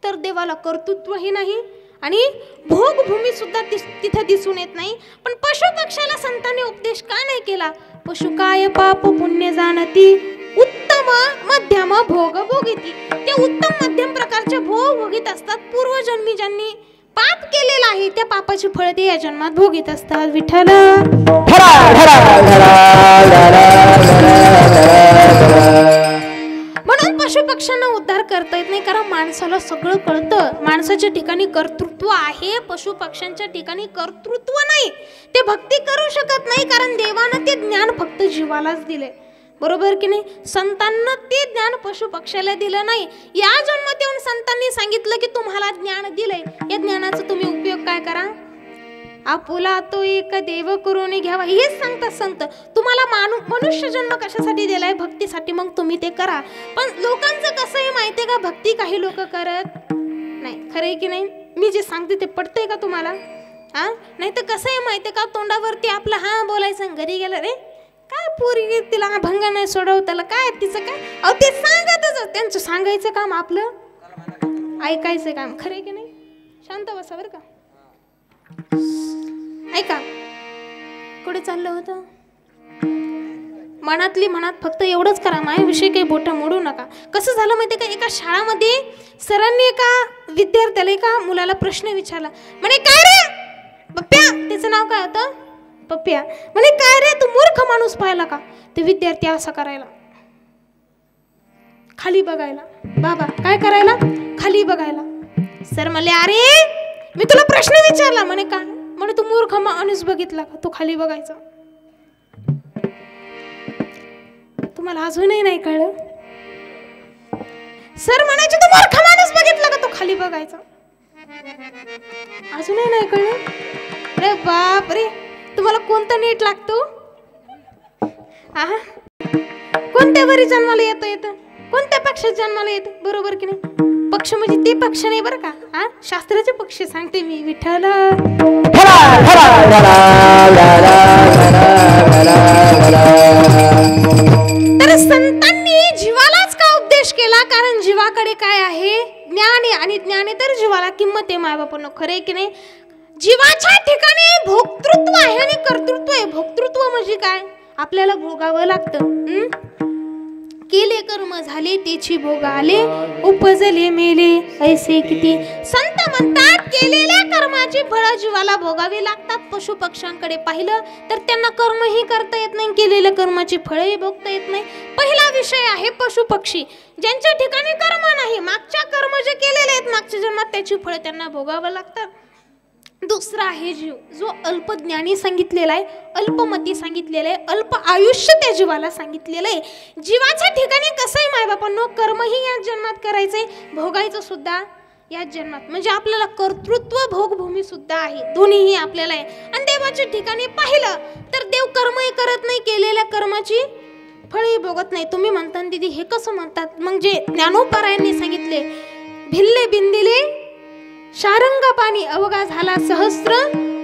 तर देवाला कर्तृत्वही नाही आणि भोगभूमी सुद्धा तिथे दिसून येत नाही. पण पशु पक्षाला संतांनी उपदेश का नाही केला? पशु काय पाप पुण्य जाणती, उत्तम मध्यम भोग भोगिती. ते उत्तम मध्यम प्रकारचे भोग भोगीत असतात. पूर्वजन्मी ज्यांनी पाप केलेला आहे त्या पापाची फळ ते या जन्मात भोगीत असतात. विठ्ठल. म्हणून पशु पक्ष्यांना उद्धार करता येत नाही, कारण माणसाला सगळं कळतं. माणसाच्या ठिकाणी कर्तृत्व आहे, पशु पक्ष्यांच्या ठिकाणी कर्तृत्व नाही. ते भक्ती करू शकत नाही, कारण देवानं ते ज्ञान फक्त जीवालाच दिले, बरोबर की नाही? संतांना ते ज्ञान पशु पक्षाला दिलं नाही. या जन्मात येऊन संतांनी सांगितलं की तुम्हाला ज्ञान दिलंय, या ज्ञानाचा तुम्ही उपयोग काय करा? आपुला तो एक देव करून घ्यावा, हेच सांगतात संत. तुम्हाला मनुष्य जन्म कशासाठी दिलाय? भक्तीसाठी. मग तुम्ही ते करा. पण लोकांचं कसं आहे माहितीये का? भक्ती काही लोक करत नाही. खरंय की नाही? मी जे सांगते ते पटतंय का तुम्हाला? हा, नाही तर कसं आहे माहितीये का? तोंडावरती आपलं हा बोलायचं, घरी गेलं रे काय पोरी तिला भंग नाही सोडव, त्याला काय तिचं काय, अहो ते सांगतच. त्यांचं सांगायचं काम, आपलं ऐकायचं काम. खरंय की नाही? शांत बसा बरं का. ऐका, कुठे चाललं होतं? मनातली मनात फक्त एवढंच करा, माझ्याविषयी काही बोटं मोडू नका. कसं झालं माहिती का? एका शाळामध्ये सरांनी एका विद्यार्थ्याला, एका मुलाला प्रश्न विचारला. म्हणे काय रे पप्प्या, त्याचं नाव काय होतं? पप्प्या. म्हणे काय रे तू मूर्ख माणूस पाहिला का? ते विद्यार्थी असा करायला, खाली बघायला. बाबा काय करायला? खाली बघायला. सर म्हणले अरे मी तुला प्रश्न विचारला. म्हणे काय? म्हणे तू मूर्ख माणूस बघितला का? तो खाली बघायचा. तुम्हाला अजूनही नाही कळलं? सर म्हणायचे तू मूर्ख माणूस बघितला का? तो खाली बघायचा. अजूनही नाही कळलं? अरे बाप रे, तुम्हाला कोणतं नीट लागतो? कोणत्या वरी जन्माला येतं? कोणत्या पक्षात जन्माला येतं? बरोबर की नाही? पक्ष म्हणजे ते पक्ष नाही बरं का, हा शास्त्राचे पक्ष सांगते मी. विठ्ठल. तर संतांनी जीवालाच का उपदेश केला? कारण जीवाकडे काय आहे? ज्ञान आहे. आणि ज्ञान आहे तर जीवाला किंमत आहे. मायबापांनो, खरं आहे की नाही? जीवाच्या ठिकाणी भोक्तृत्व आहे आणि कर्तृत्व आहे. भोक्तृत्व म्हणजे काय? आपल्याला भोगावं लागतं. केले कर्म झाले त्याची भोग आले, उपजले मेले ऐसे किती. संत म्हणतात केलेल्या कर्माची फळं जीवाला भोगावी लागतात. पशु पक्ष्यांकडे पाहिलं तर त्यांना कर्मही करता येत नाही, केलेल्या कर्माची फळंही भोगता येत नाही. पहिला विषय आहे पशु पक्षी, ज्यांच्या ठिकाणी कर्म नाही, मागच्या कर्म जे केलेले आहेत मागच्या जन्मात त्याची फळं त्यांना भोगावं लागतात. दुसरा आहे जीव, जो अल्पज्ञानी सांगितलेला आहे, अल्पमती सांगितलेला आहे, अल्प आयुष्य त्या जीवाला सांगितलेलं आहे. जीवाच्या ठिकाणी कसं आहे मायबापांनो? कर्मही या जन्मात करायचंय, भोगायचं सुद्धा याच जन्मात. म्हणजे आपल्याला कर्तृत्व भोगभूमी सुद्धा आहे, दोन्हीही आपल्याला आहे. आणि देवाच्या ठिकाणी पाहिलं तर देव कर्मही करत नाही, केलेल्या कर्माची फळही भोगत नाही. तुम्ही म्हणता दीदी हे कसं म्हणतात? मग जे ज्ञानोपारायांनी सांगितले, भिल्ले बिंदिले शारंग पाणी अवघा झाला सहस्त्र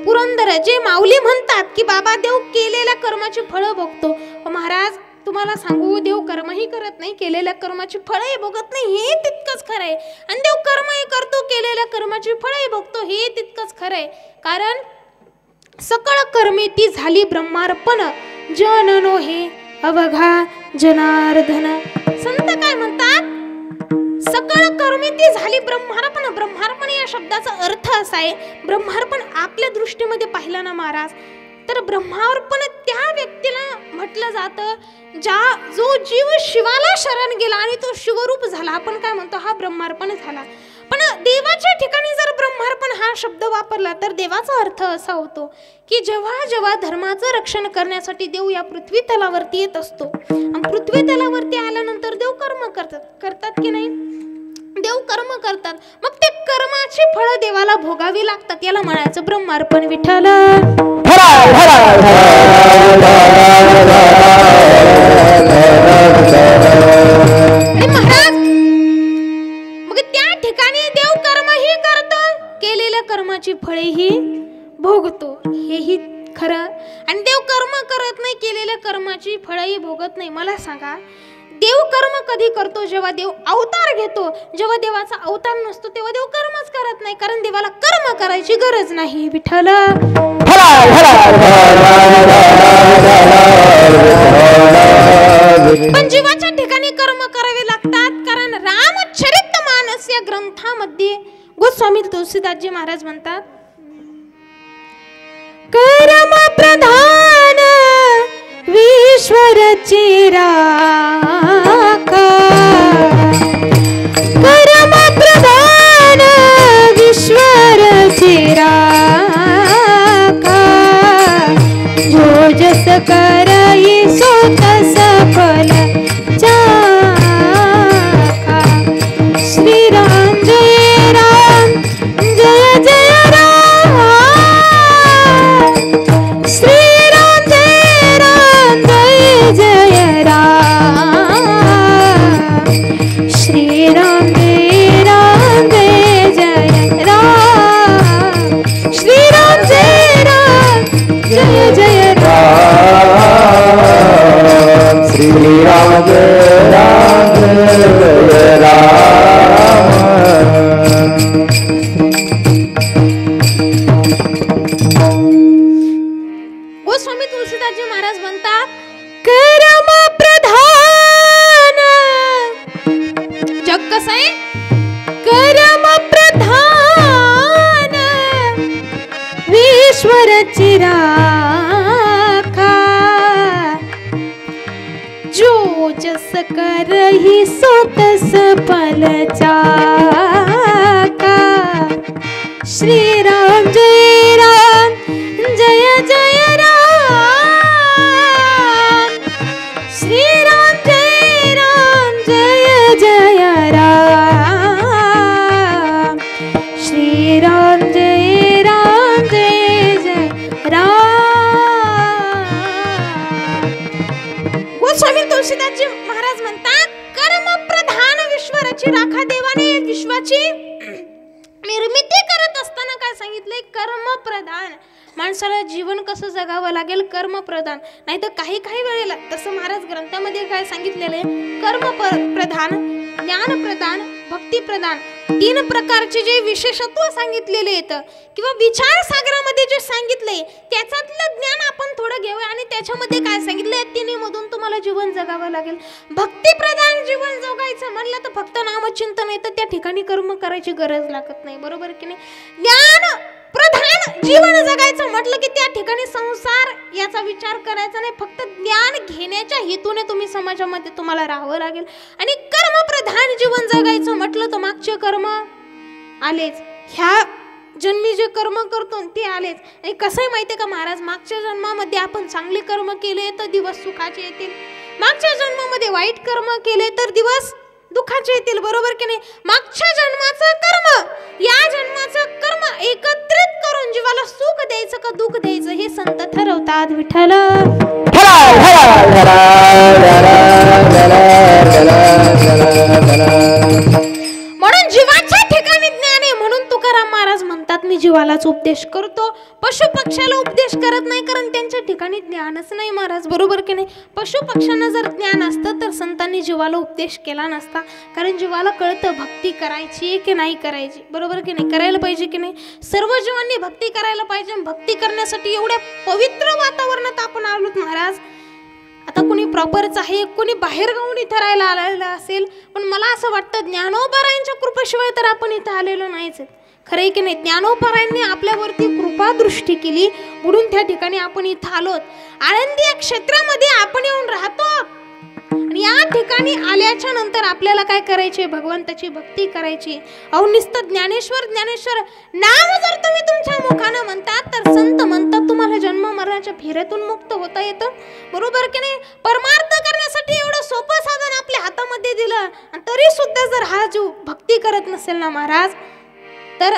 पुरंदर. जे माऊली म्हणतात की बाबा देव केलेल्या कर्माची फळं भोगतो. महाराज तुम्हाला सांगू, देव कर्मही करत नाही, केलेल्या कर्माची फळंही भोगत नाही, हे तितकंच खरंय. आणि देव कर्मही करतो, केलेल्या कर्माची फळंही भोगतो, हे तितकंच खरंय. कारण सकळ कर्मे ती झाली ब्रह्मार्पण, जननो हे अवघा जनार्दन. संत काय म्हणतात? सकळ कर्मे ती झाली ब्रह्मार्पण. ब्रह्मार्पण या शब्दाचा अर्थ असा आहे, ब्रह्मार्पण आपल्या दृष्टीमध्ये पाहिलं ना महाराज, तर ब्रह्मार्पण त्या व्यक्तीला म्हटलं जातं जो जीव शिवाला शरण गेला आणि तो शिवरूप झाला. आपण काय म्हणतो? हा ब्रह्मार्पण झाला. पण देवाच्या ठिकाणी जर ब्रह्मार्पण हा शब्द वापरला तर देवाचा अर्थ असा होतो की जेव्हा जेव्हा धर्माचं रक्षण करण्यासाठी देव या पृथ्वी तलावरती येत असतो, आणि पृथ्वी तलावरती आल्यानंतर देव कर्म करतात की नाही? देव कर्म करतात, मग ते कर्माची फळं देवाला भोगावी लागतात. याला म्हणायचं ब्रह्मार्पण. विठ्ठल. महाराज मग त्या ठिकाणी देव कर्मही करतो, केलेल्या कर्माची फळेही भोगतो, हेही खरं. आणि देव कर्म करत नाही, केलेल्या कर्माची फळही भोगत नाही. मला सांगा, देव कर्म कधी करतो? जेव्हा देव अवतार घेतो. जेव्हा देवाचा अवतार नसतो तेव्हा देव कर्मच करत नाही, कारण देवाला कर्म करायची गरज नाही. विठ्ठल. पण जीवाच्या ठिकाणी कर्म करावे लागतात, कारण रामचरितमानस या ग्रंथामध्ये गोस्वामी तुलसीदासजी महाराज म्हणतात, कर्म प्रधान विश्वरची राखा, कर्म प्रधान विश्वरची राखा, जो जस करई सो तस फल चाखा. श्रीराम जय राम, जय जय राम, गोस्वामी तुलसीदासजी महाराज म्हणतात कर्म प्रधान जग कसं आहे, कर्म प्रधान ईश्वराची राखा, जो जस करही सो तस फल चाका। श्री राम जय राम जय जय राम, श्री राम जय राम जय जय राम, श्री राम जय जय राम। गोस्वामी तुलसीदासजी महाराज म्हणतात कर्म प्रधान ईश्वराची राखा, देवाने विश्वाची निर्मिती करत असताना काय सांगितलंय, कर्म प्रधान। माणसाला जीवन कसं जगावं लागेल, कर्म प्रधान, नाही तर काही काही वेळेला तसं महाराज ग्रंथामध्ये काय सांगितलेलं आहे, कर्म प्रधान, ज्ञान प्रधान, भक्ती प्रधान, तीन प्रकारचे जे विशेषत्व सांगितलेले आहेत किंवा विचार सागरामध्ये जे सांगितलंय त्याच्यातलं ज्ञान आपण थोडं घेऊया आणि त्याच्यामध्ये काय सांगितलंय, तिन्ही मधून तुम्हाला जीवन जगावं लागेल। भक्ती प्रधान जीवन जगायचं म्हणलं तर फक्त नामचिंतन आहे, तर त्या ठिकाणी कर्म करायची गरज लागत नाही, बरोबर की नाही। ज्ञान प्रधान जीवन जगायचं म्हटलं की त्या ठिकाणी संसार याचा विचार करायचा नाही, फक्त ज्ञान घेण्याच्या हेतूने तुम्ही समाजामध्ये तुम्हाला राहावं लागेल। आणि कर्म प्रधान जीवन जगायचं म्हटलं तर मागचे कर्म आलेच, ह्या जन्मी जे कर्म करतो ते आलेच। आणि कसंही माहितीये का महाराज, मागच्या जन्मामध्ये आपण चांगले कर्म केले तर दिवस सुखाचे येतील, मागच्या जन्मामध्ये वाईट कर्म केले तर दिवस दुःखाचे येतील, बरोबर की नाही। मागच्या जन्माचं कर्म या जन्माचं कर्म एकत्रित करून जीवाला सुख द्यायचं का दुःख द्यायचं हे संत ठरवतात। विठ्ठल म्हणून जीवाच्या ठिकाणी ज्ञान आहे, म्हणून तुकाराम महाराज म्हणतात मी जीवालाच उपदेश करतो, पशु पक्ष्याला उपदेश करत नाही, कारण त्यांच्या ठिकाणी ज्ञानच नाही महाराज, बरोबर की नाही। पशु पक्ष्यांना जर ज्ञान असतं तर संतांनी जीवाला उपदेश केला नसता, कारण जीवाला कळतं भक्ती करायची की नाही करायची, बरोबर की नाही, करायला पाहिजे की नाही। सर्व जीवांनी भक्ती करायला पाहिजे, भक्ती करण्यासाठी एवढ्या पवित्र वातावरणात आपण आलोत महाराज। आता कोणी प्रॉपरच आहे, कोणी बाहेर गावून इथं राहायला आलेलं असेल, पण मला असं वाटतं ज्ञानोबारायांच्या कृपेशिवाय तर आपण इथं आलेलो नाहीच, खरंय की नाही। ज्ञानोबारायांनी आपल्यावरती कृपा दृष्टी केली म्हणून त्या ठिकाणी आपण इथं आलोत। आळंदी या क्षेत्रामध्ये आपण येऊन राहतो आणि या ठिकाणी आल्याच्या नंतर आपल्याला काय करायचे, भगवंताची भक्ती करायची। अहो नुसतं ज्ञानेश्वर ज्ञानेश्वर नाव जर तुम्ही तुमच्या मुखानं म्हणतात तर संत म्हणतात तुम्हाला जन्म मरणाच्या फेऱ्यातून मुक्त होता येतं, बरोबर की नाही। परमार्थ करण्यासाठी एवढं सोपं साधन आपल्या हातामध्ये दिलं आणि तरी सुद्धा जर हा जीव भक्ती करत नसेल ना महाराज, तर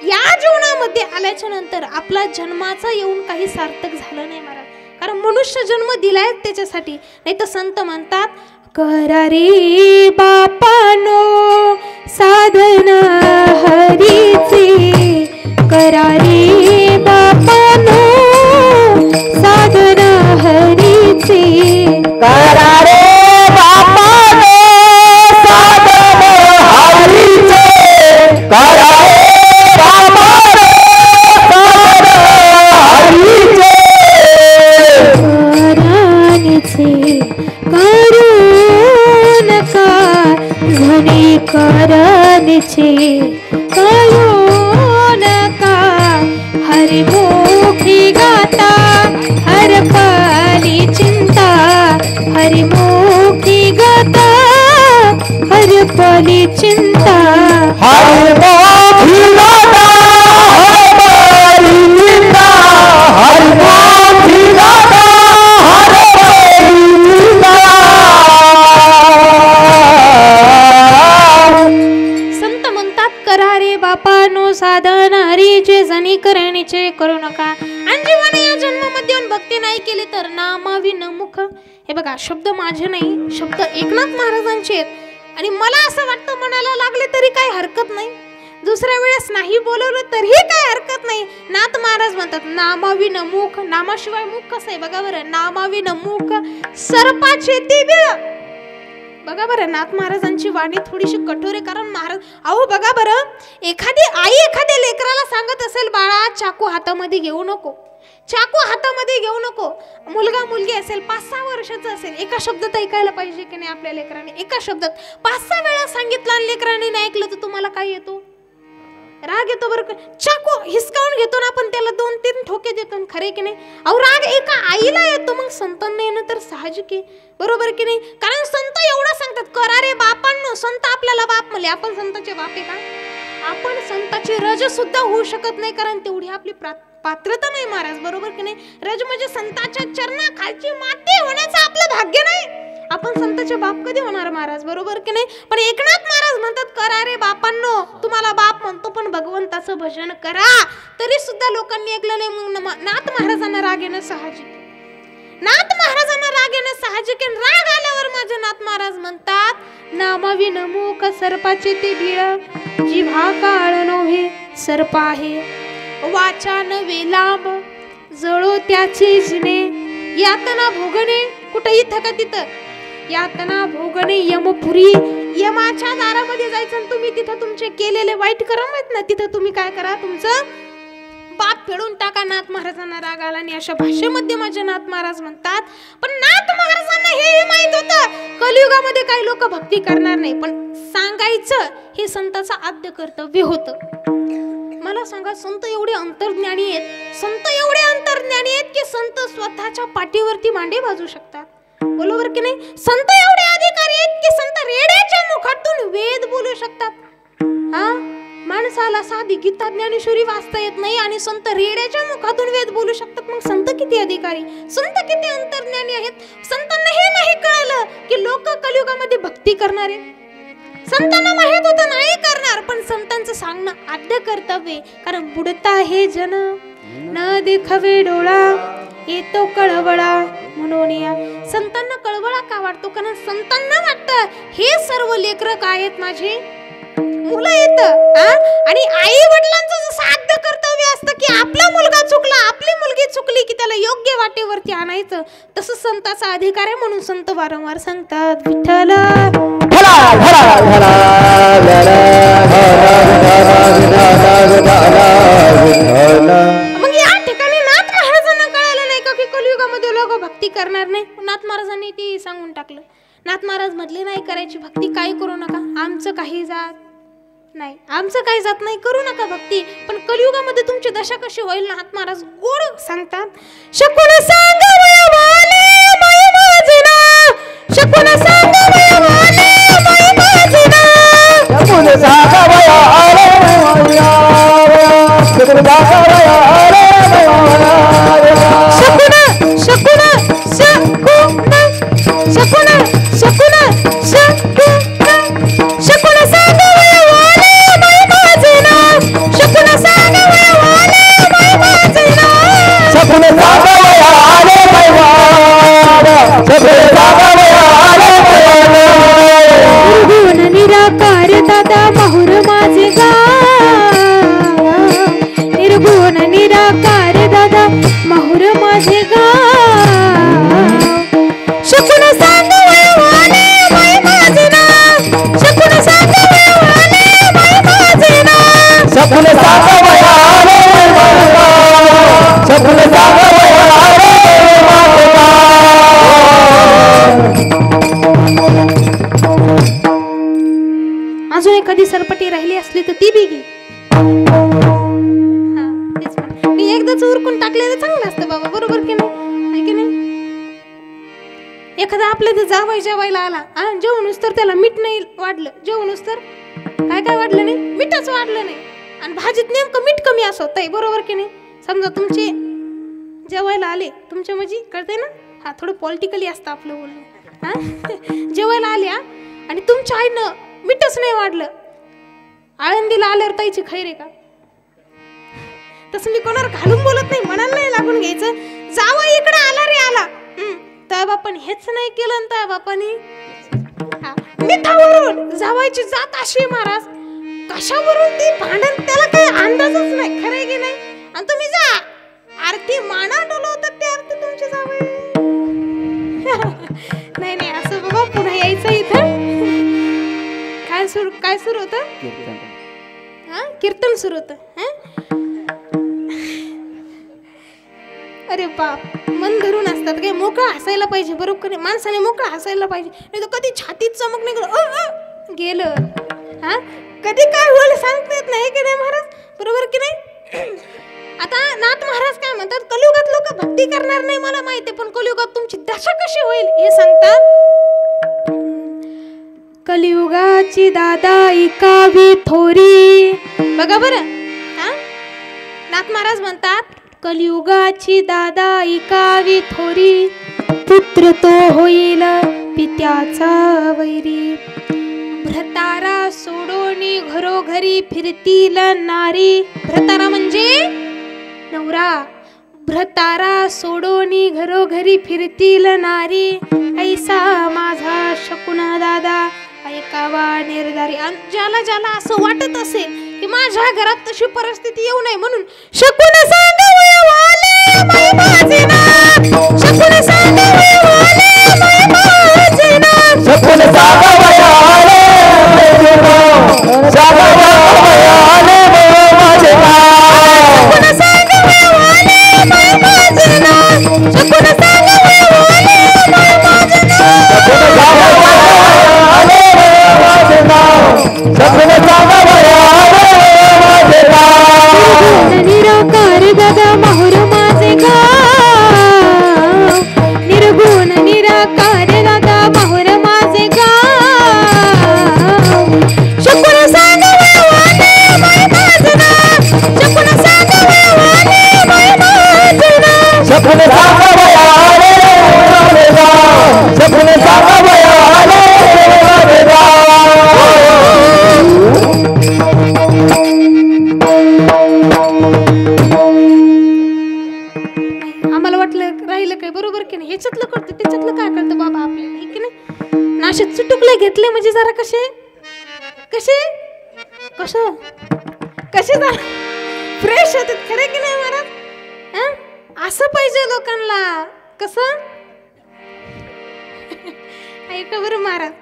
या जीवनामध्ये आल्याच्या नंतर आपला जन्माचा येऊन काही सार्थक झालं नाही महाराज, कारण मनुष्य जन्म दिलाय त्याच्यासाठी। नाही तर संत म्हणतात करा रे बापानो साधन हरीचे, करा रे बापानो साधन हरीचे, करा रे बापानो साधन हरीचे, करा रे बापानो साधन हरीचे, करण्याचे कळू नका, हरिमुखी गाता हर पली चिंता, हरिमुखी गाता हर पली चिंता, हरिमुखी गाता हर पली चिंता, हरिमुखी गाता हर पली चिंता। बापानो साधन हरीचे जनी करण्याचे करू नका। आणि जीवाने या जन्मामध्ये येऊन भक्ती नाही केली तर नामावी नमुख, हे बघा शब्द माझे नाही, शब्द एकनाथ महाराजांचे आहेत आणि मला असं वाटतं म्हणायला लागले तरी काही हरकत नाही, दुसऱ्या वेळेस नाही बोलवलं तरीही काही हरकत नाही। नाथ महाराज म्हणतात नामावी नमुख, नामाशिवाय मुख कसं आहे बघा बरं, नामावी नमुख सर्पाचे ती बिळ, बघा बरं नाथ महाराजांची वाणी थोडीशी कठोर आहे, कारण महाराज अहो बघा बरं, एखादी आई एखाद्या लेकराला सांगत असेल बाळा चाकू हातामध्ये घेऊ नको, चाकू हातामध्ये घेऊ नको. मुलगा मुलगी असेल 5-6 वर्षाचं असेल, एका शब्दात ऐकायला पाहिजे की नाही आपल्या लेकराने. एका शब्दात 5-6 वेळा सांगितलं आणि लेकराने नाही ऐकलं तर तुम्हाला काय येतो? राग येतो बरं. चाकू हिसकावून घेतो ना आपण, त्याला 2-3 ठोके देतो, खरे की नाही? अहो राग एका आईला येतो, मग संतांना येणं तर साहजिक आहे, बरोबर की नाही? कारण संत एवढं सांगतात, करा रे बापांनो. संत आपल्याला बाप म्हणले, आपण संतांचे बाप आहे का? आपण संताची रज सुद्धा होऊ शकत नाही, कारण तेवढी आपली पात्रता नाही महाराज, बरोबर की नाही? रज म्हणजे संतांच्या चरणाखालची माती होण्याचं आपलं भाग्य नाही. आपण संताचे बाप कधी होणार महाराज, बरोबर की नाही? पण एकनाथ महाराज म्हणतात, करा रे बापांनो. तुम्हाला बाप म्हणतो पण भगवंताचं भजन करा. तरी सुद्धा लोकांनी ऐकलं नाही. मग नाथ महाराजांना राग येणं साहजिक. नाथ महाराजांना राग येणं साहजिक. राग आल्यावर माझे नाथ महाराज म्हणतात, नामावी नमुक सर्पाचे ते बिळ, जिव्हा काळ नव्हे सर्प आहे, वाचा नव्हे लांब जळो त्याची जिने, यातना भोगणे. कुठं इथं का तिथं? यातना भोगणे यमपुरी. यमाच्या दारामध्ये जायचं आणि तुम्ही तिथं तुमचे केलेले वाईट कर्म आहेत ना, तिथं तुम्ही काय करा, तुमचं पाप फेडून टाका. नाथ महाराजांना राग आला आणि अशा भाषेमध्ये माझे नाथ महाराज म्हणतात. पण नाथ महाराजांना हे माहित होतं, कलियुगामध्ये काही लोक भक्ती करणार नाही, पण सांगायचं हे संताचं आद्य कर्तव्य होतं. मला सांगा, संत एवढे अंतर्ज्ञानी आहेत, संत एवढे अंतर्ज्ञानी आहेत की संत स्वतःच्या पाठीवरती मांडे बाजू शकतात, बरोबर की नाही? संत एवढे अधिकारी आहेत की संत रेड्याच्या मुखातून वेद बोलू शकतात. हा, माणसाला साधी गीता ज्ञानेश्वरी वाचता येत नाही आणि संत रेड्याच्या मुखातून वेद बोलू शकतात. मग संत किती अधिकारी, संत किती अंतर्ज्ञानी आहेत. संतांना हे नाही कळलं की लोक कलियुगामध्ये भक्ती करणार आहेत. संतांना माहित होतं नाही करणार, पण संतांचं सांगणं आद्य कर्तव्य. कारण बुडता हे जन न देखावे डोळा, येतो कळवळा म्हणून या. संतांना कळवळा का वाटतो? कारण संतांना वाटतं हे सर्व लेकरं काय आहेत, माझे मुलं येत. आणि आई वडिलांचं जसं आद्य कर्तव्य असतं की आपला मुलगा चुकला, आपली मुलगी चुकली की त्याला योग्य वाटेवरती आणायचं, तसं संताचा अधिकार आहे. म्हणून संत वारंवार सांगतात, विठ्ठल. मग या ठिकाणी नाथ महाराजांना कळालं नाही का की कलियुगामध्ये लोक भक्ती करणार नाही. नाथ महाराजांनी ती सांगून टाकलं. नाथ महाराज म्हटले, नाही करायची भक्ती, काही करू नका, आमचं काही जात नाही, आमचं काही जात नाही, करू नका भक्ती. पण कलियुगामध्ये तुमची दशा कशी होईल? नाथ महाराज गोड सांगतात, शकून सांग वयवाले माय माझिना, शकून सांग वयवाले माय माझिना, शकून सांग वयवाले माय माझिना, शकून सांग वयवाले शकून शकून शकून शकून शकून शकून शकून सांग वयवाले माय माझिना, शकून सांग वयवाले माय माझिना, शकून सांग वयवाले माय माझिना, शकून सांग वयवाले निर्गुण निराकार दादा माहुर माझे गाव, निर्गुण निराकार दादा माहुर माझे गाव, शकून सांग वयवाले माय माझिना, शकून सांग वयवाले माय माझिना, शकून सांग वयवाले माय माझिना, शकून सांग वयवाले माय माझिना. अजून एखादी सरपटी राहिली असली तर ती बी घे. एकदाच उरकून टाकलेलं चांगलं असतं बाबा, बरोबर की नाही? की नाही? एखादा आपल्या तर जावई जेवायला आला, जेवणूस तर त्याला मीठ नाही वाढलं, जेवणूस तर काय काय वाढलं नाही, मीठच वाढलं नाही, आणि भाजीत नेमकं मीठ कमी असत आहे, बरोबर की नाही? समजा तुमचे जेवायला आले, तुमच्या म्हणजे कळते ना, हा थोडं पॉलिटिकली असतं आपलं बोलणं. हा जेवायला आल्या आणि तुमच्या आईनं मीठच नाही वाढलं, आळंदीला आल्यावर ताईची खैर आहे का? तसं मी कोणावर घालून बोलत नाही, मनाला नाही लागून घ्यायचं. जावा इकडे आला रे आला, त्या बापाने हेच नाही केलं, त्या बापाने मिठावरून जावायची जात अशी महाराज, कशावरून ती भांडण, त्याला काही अंदाजच नाही, खरं की नाही? आणि तुम्ही जा आरती माना डोलवतात, ते आरती तुमची जावई. नाही नाही, असं बाबा पुन्हा यायचं इथं. काय सुरू होतं? कीर्तन सुरू होतं. अरे बाप, मन धरून असतात काय? मोकळं हसायला पाहिजे, बरोबर नाही? माणसाने मोकळं हसायला पाहिजे, नाही तर कधी छातीत चमक निघलं गेलं. हा, कधी काय होईल सांगता येत नाही की नाही महाराज, बरोबर की नाही? आता नाथ महाराज काय म्हणतात, कलियुगात लोक भक्ती करणार नाही मला माहिती, पण कलियुगात तुमची दशा कशी होईल हे सांगतात. कलियुगाची दादा ऐकावी थोरी. बघा बरं, हा, नाथ महाराज म्हणतात कलियुगाची दादा ऐकावी थोरी, पुत्र तो होईल पित्याचा वैरी. भ्रतारा सोडोनी घरोघरी फिरतील नारी. भ्रतारा म्हणजे नवरा. भ्रतारा सोडोनी घरोघरी फिरतील नारी, ऐसा माझा शकुन दादा ऐकावा निर्धारी. ज्याला ज्याला असं वाटत असेल की माझ्या घरात तशी परिस्थिती येऊ नये म्हणून शकुन सांगावे वाले मै माझे नाथ, शकुन सांगावे वाले मै माझे नाथ, शकुन सांगावे वाले मै माझे नाथ, शकुन सांगावे वाले मै माझे नाथ, शकुन सांगावे वाले मै माझे नाथ, शकुन सांगावे माझे नाथ. निराकार दादा माहुर माझे गाव, निर्गुण निराकार दादा माहुर माझे गाव. शकुन सांगावे वाले मै माझे नाथ, शकुन सांगावे वाले मै माझे नाथ, शकुन सांगावे वाले माझे नाथ, शकुन सांगावे वाले माझे नाथ. आम्हाला वाटलं राहिलं काय, बरोबर की नाही? ह्याच्यातलं कळतं त्याच्यातलं काय कळतं बाबा आपल्याला, हे की नाही? नाशात चुटुकले घेतले म्हणजे जरा कसे कसे कसं कसे जरा फ्रेश होतात, खरं की नाही महाराज? असं पाहिजे लोकांना. कसं ऐका बरं महाराज,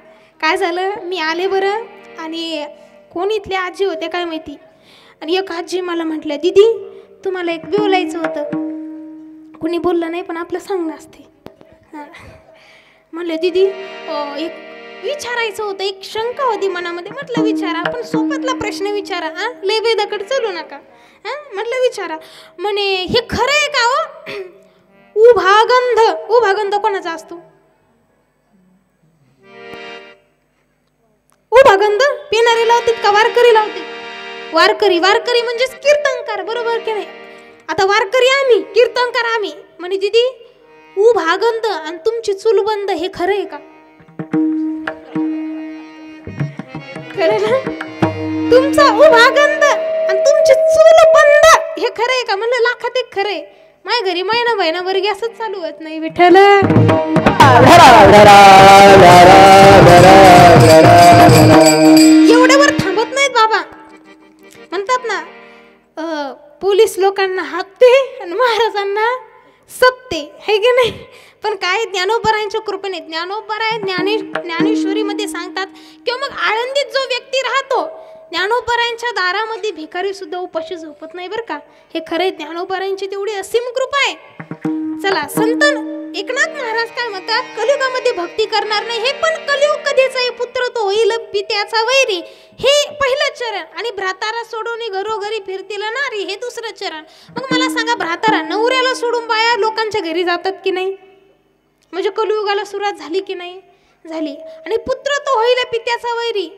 काय झालं, मी आले बरं, आणि कोण इथले आजी होते काय माहिती, आणि एक आजी मला म्हटल्या, दीदी तुम्हाला एक बोलायचं होतं. कुणी बोललं नाही पण आपलं सांगणं असते. म्हणलं दीदी एक विचारायचं होतं, एक शंका होती मनामध्ये. म्हटलं विचारा, पण सोबतला प्रश्न विचारा, लय वेदाकडे चालू नका. म्हटलं विचारा. म्हणे हे खरं आहे का हो? उभागंध. उभागंध कोणाचा असतो? उभागंध पिणारी लावतात का वारकरी लावतात? वारकरी. वारकरी म्हणजेच कीर्तनकार, बरोबर की नाही? आता वारकरी आम्ही, कीर्तनकार आम्ही. म्हणे दीदी उभागंध आणि तुमची चूलबंद हे खरं आहे का? खरं ना? तुमचा उभागंध आणि तुमची चूलबंद हे खरं आहे का? म्हणलं लाखात एक खरं आहे. माझ्या घरी महिनाभर गॅसच चालू होत नाही विठ्ठल. एवढ्यावर थांबत नाहीत बाबा. म्हणतात ना पोलीस लोकांना हातते आणि महाराजांना सपते, है की नाही? पण काय ज्ञानोबरायांच्या कृपेने, ज्ञानोबराय ज्ञानेश्वरी मध्ये सांगतात किंवा मग आळंदीत जो व्यक्ती राहतो, ज्ञानोबरायांच्या दारामध्ये भिकारी सुद्धा उपाशी झोपत नाही बरं का. हे खरे ज्ञानोबरायांची तेवढी असीम कृपा आहे. चला, संत एकनाथ महाराज काय म्हणतात, कलियुगामध्ये भक्ती करणार नाही, हे पण कलियुग कधीच आहे, पुत्र तो होईल पित्याचा वैरी, हे पहिलं चरण. आणि भ्रातारा सोडून घरोघरी फिरतील नारी, हे दुसरं चरण. मग मला सांगा, भ्रातारा नवऱ्याला सोडून बाया लोकांच्या घरी जातात की नाही? म्हणजे कलियुगाला सुरुवात झाली की नाही? झाली. आणि पुत्र तो होईल पित्याचा वैरी,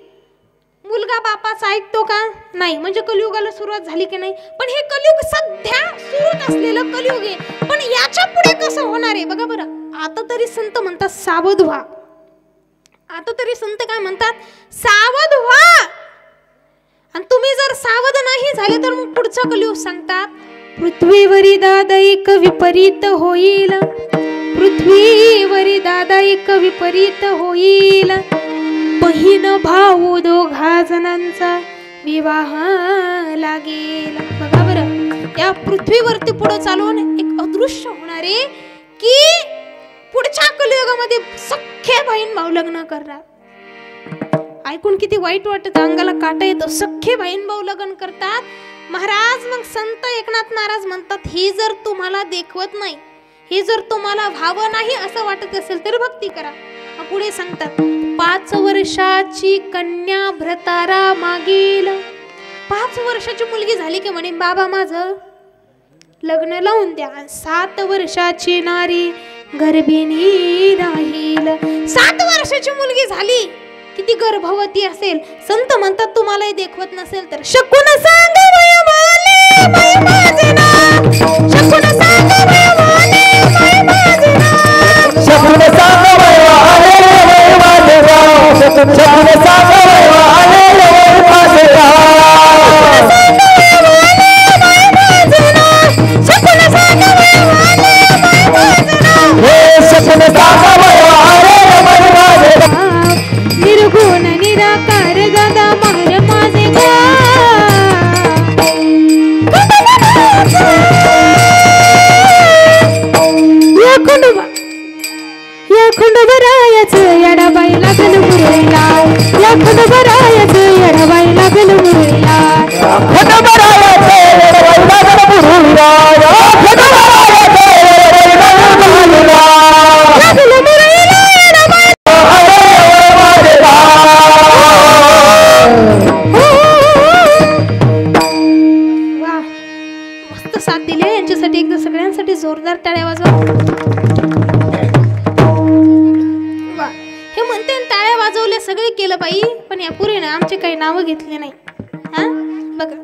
मुलगा बापाचा ऐकतो का? नाही. म्हणजे कलियुगाला सुरुवात झाली की नाही? पण हे कलियुग सध्या सुरू असलेलं कलियुग आहे. पण याच्या पुढे कसं होणार आहे बघा बरं. आता तरी संत म्हणतात सावध व्हा. आता तरी संत काय म्हणतात? सावध व्हा. आणि तुम्ही जर सावध नाही झाले तर मग पुढचं कलियुग सांगतात, पृथ्वीवरी दादा एक विपरीत होईल, पृथ्वीवरी दादा एक विपरीत होईल, बहीण भाऊ दोघा जणांचा विवाह लागेल. बघा बरं, या पृथ्वीवरती पुढे चालून एक अदृश्य होणार आहे की पुढच्या कलियुगामध्ये सख्खे बहीण भाऊ लग्न करणार. ऐकून किती वाईट वाटत, अंगाला काटा येतो. सख्खे बहीण भाऊ लग्न करतात महाराज मग संत एकनाथ महाराज म्हणतात ही जर तुम्हाला देखवत नाही, ही जर तुम्हाला व्हावं नाही असं वाटत असेल तर भक्ती करा. पुढे सांगतात 5 वर्षाची कन्या भ्रतारा मागील. 5 वर्षाची मुलगी झाली की म्हणे बाबा माझं लग्न लावून द्या. 7 वर्षाची नारी गर्भिणी राहील. 7 वर्षाची मुलगी झाली किती गर्भवती असेल. संत म्हणतात तुम्हालाही देखवत नसेल तर शकून सांग वय माले माय माझे नाव. शकून सांग वय माले माय माझे नाव. शकून सांग वय माले वय माझे नाव. शकून सांग वय माले वय माझे नाव. शकून सांग वय माले वय माझे नाव. हे शकून सांग वय माले वय माझे नाव. निर्गुण निराकार दादा मार माझे या खंडोबरायाच येडाबाई लागल मुरळीला. या खंडोबरायाच येडाबाई लागल मुरळीला. खंडोबरायाच येडाबाई लागल मुरळीला. खंडोबरायाच येडाबाई लागल मुरळीला. वा मस्त साथ दिली यांच्यासाठी. एकदा सगळ्यांसाठी जोरदार टाळ्या वाजवा. वा हे म्हणते टाळ्या वाजवल्या सगळे केलं बाई, पण या पुरीने आमचे काही नावं घेतले नाही. हा बघा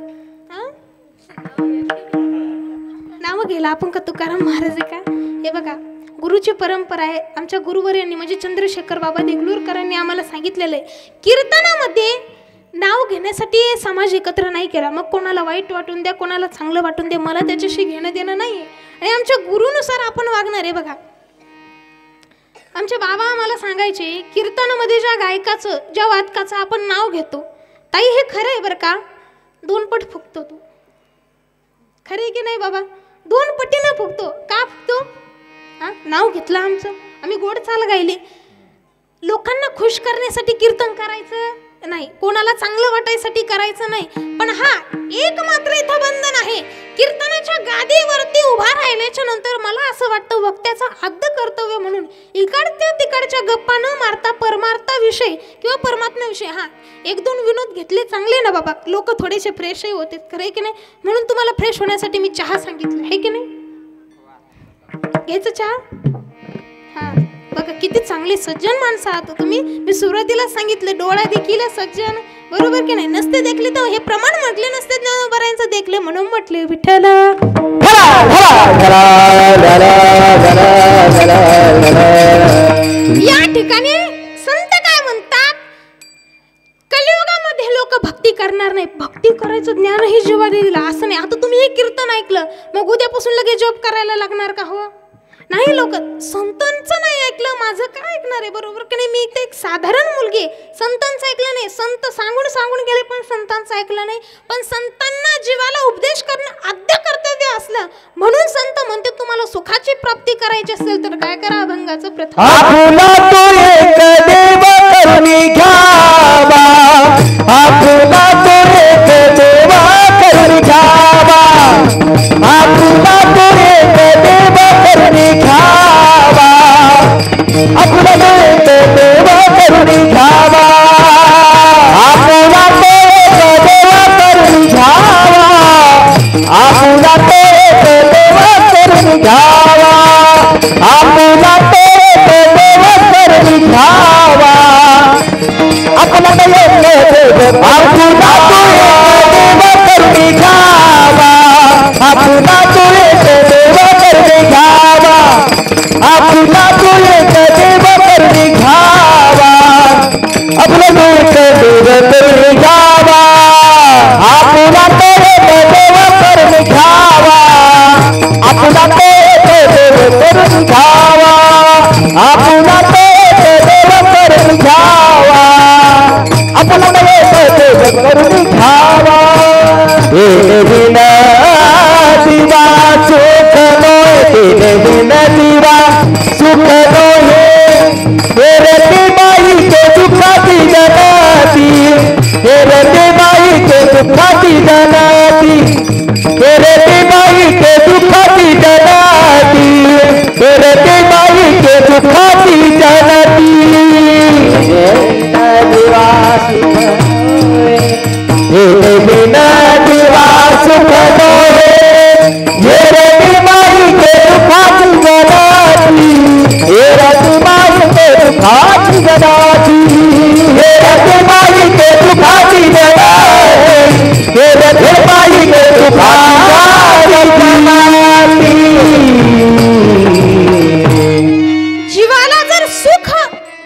नावं गेला आपण का तुकाराम महाराज का. हे बघा गुरुची परंपरा आहे. आमच्या गुरुवर्यांनी म्हणजे चंद्रशेखर बाबा देगलूरकरांनी आम्हाला सांगितलेलं आहे कीर्तनामध्ये नाव घेण्यासाठी समाज एकत्र नाही केला. मग कोणाला वाईट वाटून द्या, कोणाला चांगलं वाटून द्या, मला त्याच्याशी घेणं देणं नाही. आणि आमच्या गुरुनुसार आपण वागणार आहे. बघा आमचे बाबा आम्हाला सांगायचे कीर्तनामध्ये ज्या गायकाचं ज्या वादकाचं आपण नाव घेतो ताई हे खरं आहे बरं का, 2 पट फुकतो तू. खरे की नाही बाबा? 2 पटीनं फुकतो. का फुकतो? हा नाव घेतलं आमचं, आम्ही गोड चाल गायले. लोकांना खुश करण्यासाठी कीर्तन करायचं नाही, कोणाला चांगलं वाटायसाठी करायचं नाही. पण हा एक मात्र इथं बंधन आहे. कीर्तनाच्या गादीवरती उभा राहिल्याच्या नंतर मला असं वाटतं वक्त्याचा आद्य कर्तव्य म्हणून इकडच्या तिकडच्या गप्पा न मारता परमार्था विषय किंवा परमात्मा विषय हा 1-2 विनोद घेतले चांगले ना बाबा. लोक थोडेसे फ्रेशही होते. खरं की नाही? म्हणून तुम्हाला फ्रेश होण्यासाठी मी चहा सांगितलं आहे की नाही. घ्यायचं चहा. हा बघा किती चांगले सज्जन माणसं आहात तुम्ही. मी सुरुवातीला सांगितलं डोळा देखील सज्जन, बरोबर की नाही. नसते देखले तर हे प्रमाण म्हटले नसते ज्ञानोबारायांचं देखले म्हणून म्हटले विठ्ठल. या ठिकाणी संत काय म्हणतात, कलियुगामध्ये लोक भक्ती करणार नाही. भक्ती करायचं ज्ञान हे जीवाला दिलं असं नाही. आता तुम्ही हे कीर्तन ऐकलं मग उद्यापासून लगेच जॉब करायला लागणार का? हो नाही. लोक संतांचं नाही ऐकलं माझं काय ऐकणार आहे, बरोबर की नाही. मी इथे एक साधारण मुलगी, संतांचं ऐकलं नाही. संत सांगून सांगून गेले पण संतांचं ऐकलं नाही. पण संतांना जीवाला उपदेश करणं आद्य कर्तव्य असलं म्हणून संत म्हणते तुम्हाला सुखाची प्राप्ती करायची असेल तर काय करा, अभंगाचं प्रथम आपुला तो एक देव करुणी घ्यावा. आपुला तो एक देव करुणी घ्यावा. आपुला तो एक देव करुणी घ्यावा. आपुला तो एक देव करुणी घ्यावा. आपुला तो एक देव करुणी घ्यावा. आपुला तो एक देव करुणी घ्यावा. आपुला तो एक देव करुणी घ्यावा. आपुला तो एक देव, आपुला तो एक देव करुणी घ्यावा. आपुला तो एक देव करुणी घ्यावा. आपुला तो एक देव करुणी घ्यावा. आपुला तो एक देव करुणी घ्यावा. आपुला तो एक देव करुणी घ्यावा. आपुला तो एक देव करुणी घ्यावा. आपुला तो एक देव करुणी घ्यावा. आपुला तो एक देव करुणी घ्यावा. दिन दिवा सुख नोहे, दिन दिवा सुख नोहे. रती बाई के दुखाती जनाती, रती बाई के दुखाती जनाती. रती बाई के दुखाती जनाती रती बाई के दुखाती जनाती बिना दिवा सुख होए ये रती बाई के दुखाती जनाती ये रती बाई के दुखाती जनाती ये रती बाई के दुखाती जनाती ये रती बाई के दुखाती जनाती। जीवाला जर सुख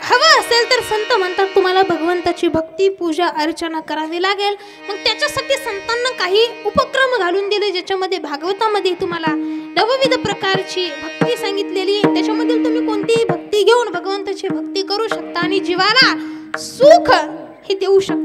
हवं असेल तर संत म्हणतात तुम्हाला भगवंताची भक्ती पूजा अर्चना करावी लागेल. मग त्याच्यासाठी संतांना काही उपक्रम घालून दिले ज्याच्यामध्ये भागवतामध्ये तुम्हाला नवविध प्रकारची भक्ती सांगितलेली. त्याच्यामध्ये तुम्ही कोणतीही भक्ती घेऊन भगवंताची भक्ती करू शकता आणि जीवाला सुख हे देऊ शकता.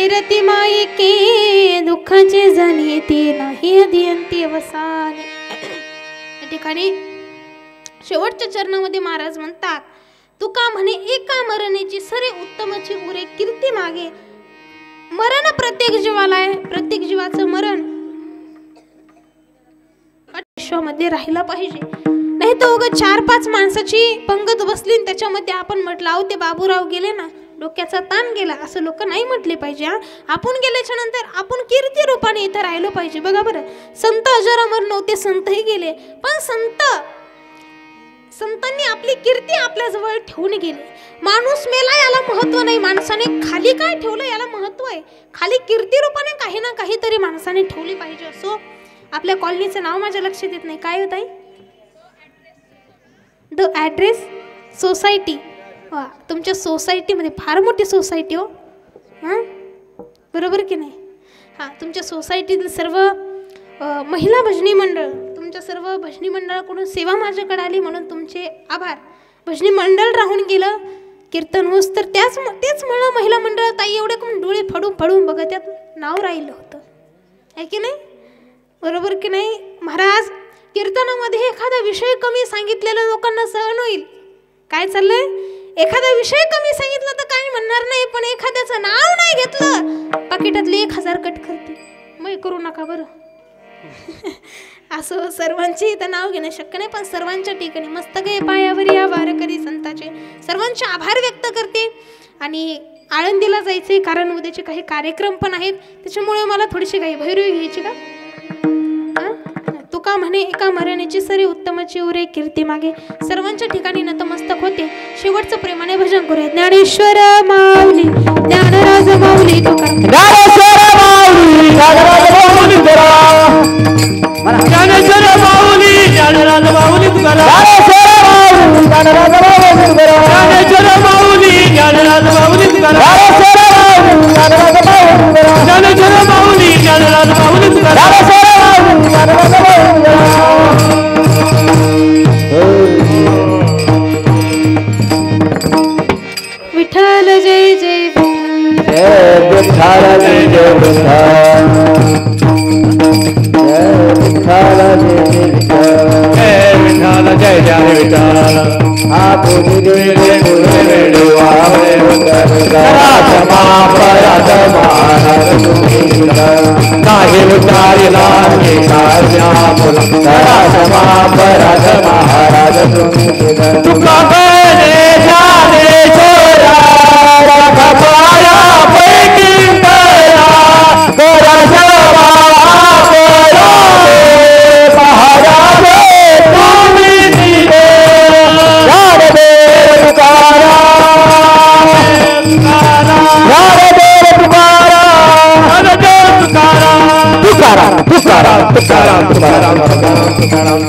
रती माई के दुःखाचे जणी ते नाही अदियंती अवसान. या ठिकाणी शेवटच्या चरणामध्ये महाराज म्हणतात तुका म्हणे एका मरणेची सरे उत्तमची उरे कीर्ती मागे. मरण प्रत्येक जीवाला आहे. प्रत्येक जीवाचं मरण विश्वामध्ये राहिला पाहिजे. नाही तर उगा 4-5 माणसाची पंगत बसली त्याच्यामध्ये आपण म्हटलं अहो ते बाबूराव गेले ना डोक्याचा ताण गेला असं लोक नाही म्हटले पाहिजे. आपण गेल्याच्या नंतर आपण कीर्ती रूपाने इथं राहिलो पाहिजे. बघा बरं संत अजरामर नव्हते संतही गेले पण संतांनी आपली कीर्ती आपल्या जवळ ठेवून गेले. माणूस मेला याला महत्व नाही. माणसाने खाली काय ठेवलं याला महत्व आहे. खाली कीर्ती रूपाने काही ना काहीतरी माणसाने ठेवली पाहिजे. असो आपल्या कॉलनीचं नाव माझ्या लक्षात येत नाही काय होत आहे द ॲड्रेस सोसायटी. वा तुमच्या सोसायटीमध्ये फार मोठी सोसायटी हो. हां बरोबर की नाही. हां तुमच्या सोसायटीतील सर्व महिला भजनी मंडळ तुमच्या सर्व भजनी मंडळाकडून सेवा माझ्याकडे आली म्हणून तुमचे आभार. भजनी मंडळ राहून गेलं कीर्तन होस तर तेच म्हणलं महिला मंडळ ताई एवढे कोण डोळे फडून बघत त्यात नाव राहिलं होतं आहे की नाही. बरोबर की नाही. महाराज कीर्तनामध्ये एखादा विषय कमी सांगितलेला लोकांना सहन होईल. काय चाललंय एखादा विषय कमी सांगितला तर काही म्हणणार नाही पण एखाद्याचं नाव नाही घेतलं पाकिटातले 1000 कट करते. मग करू नका बरं. असं सर्वांचे इथं नाव घेणं शक्य नाही पण सर्वांच्या ठिकाणी मस्तके पायावर या वारकरी संतांचे सर्वांचे आभार व्यक्त करते. आणि आळंदीला जायचे कारण उद्याचे काही कार्यक्रम पण आहेत त्याच्यामुळे मला थोडीशी काही भैरवी घ्यायची का. तुका म्हणे एका मरणाची सरी उत्तमची उरे कीर्ती मागे. सर्वांच्या ठिकाणी नतमस्तक होते. शेवटचं प्रेमाने भजन करूया. ज्ञानेश्वर माऊली ज्ञानराज माऊली ज्ञानेश्वर माऊली ज्ञानराज माऊली ज्ञानेश्वर माऊली ज्ञानराज माऊली ज्ञानेश्वर माऊली ज्ञानराज माऊली ज्ञानेश्वर माऊली ज्ञानराज माऊली व्याकुल करा क्षमा पराग महाराज तुम्ही तुका गणे जाणे छोरा रख पाया पैकी करा करा क्षमा पराग महाराज तुम्ही दिले ज्ञानदेव तुकाराम तुकाराम तुकाराम तुकाराम तुकाराम तुकाराम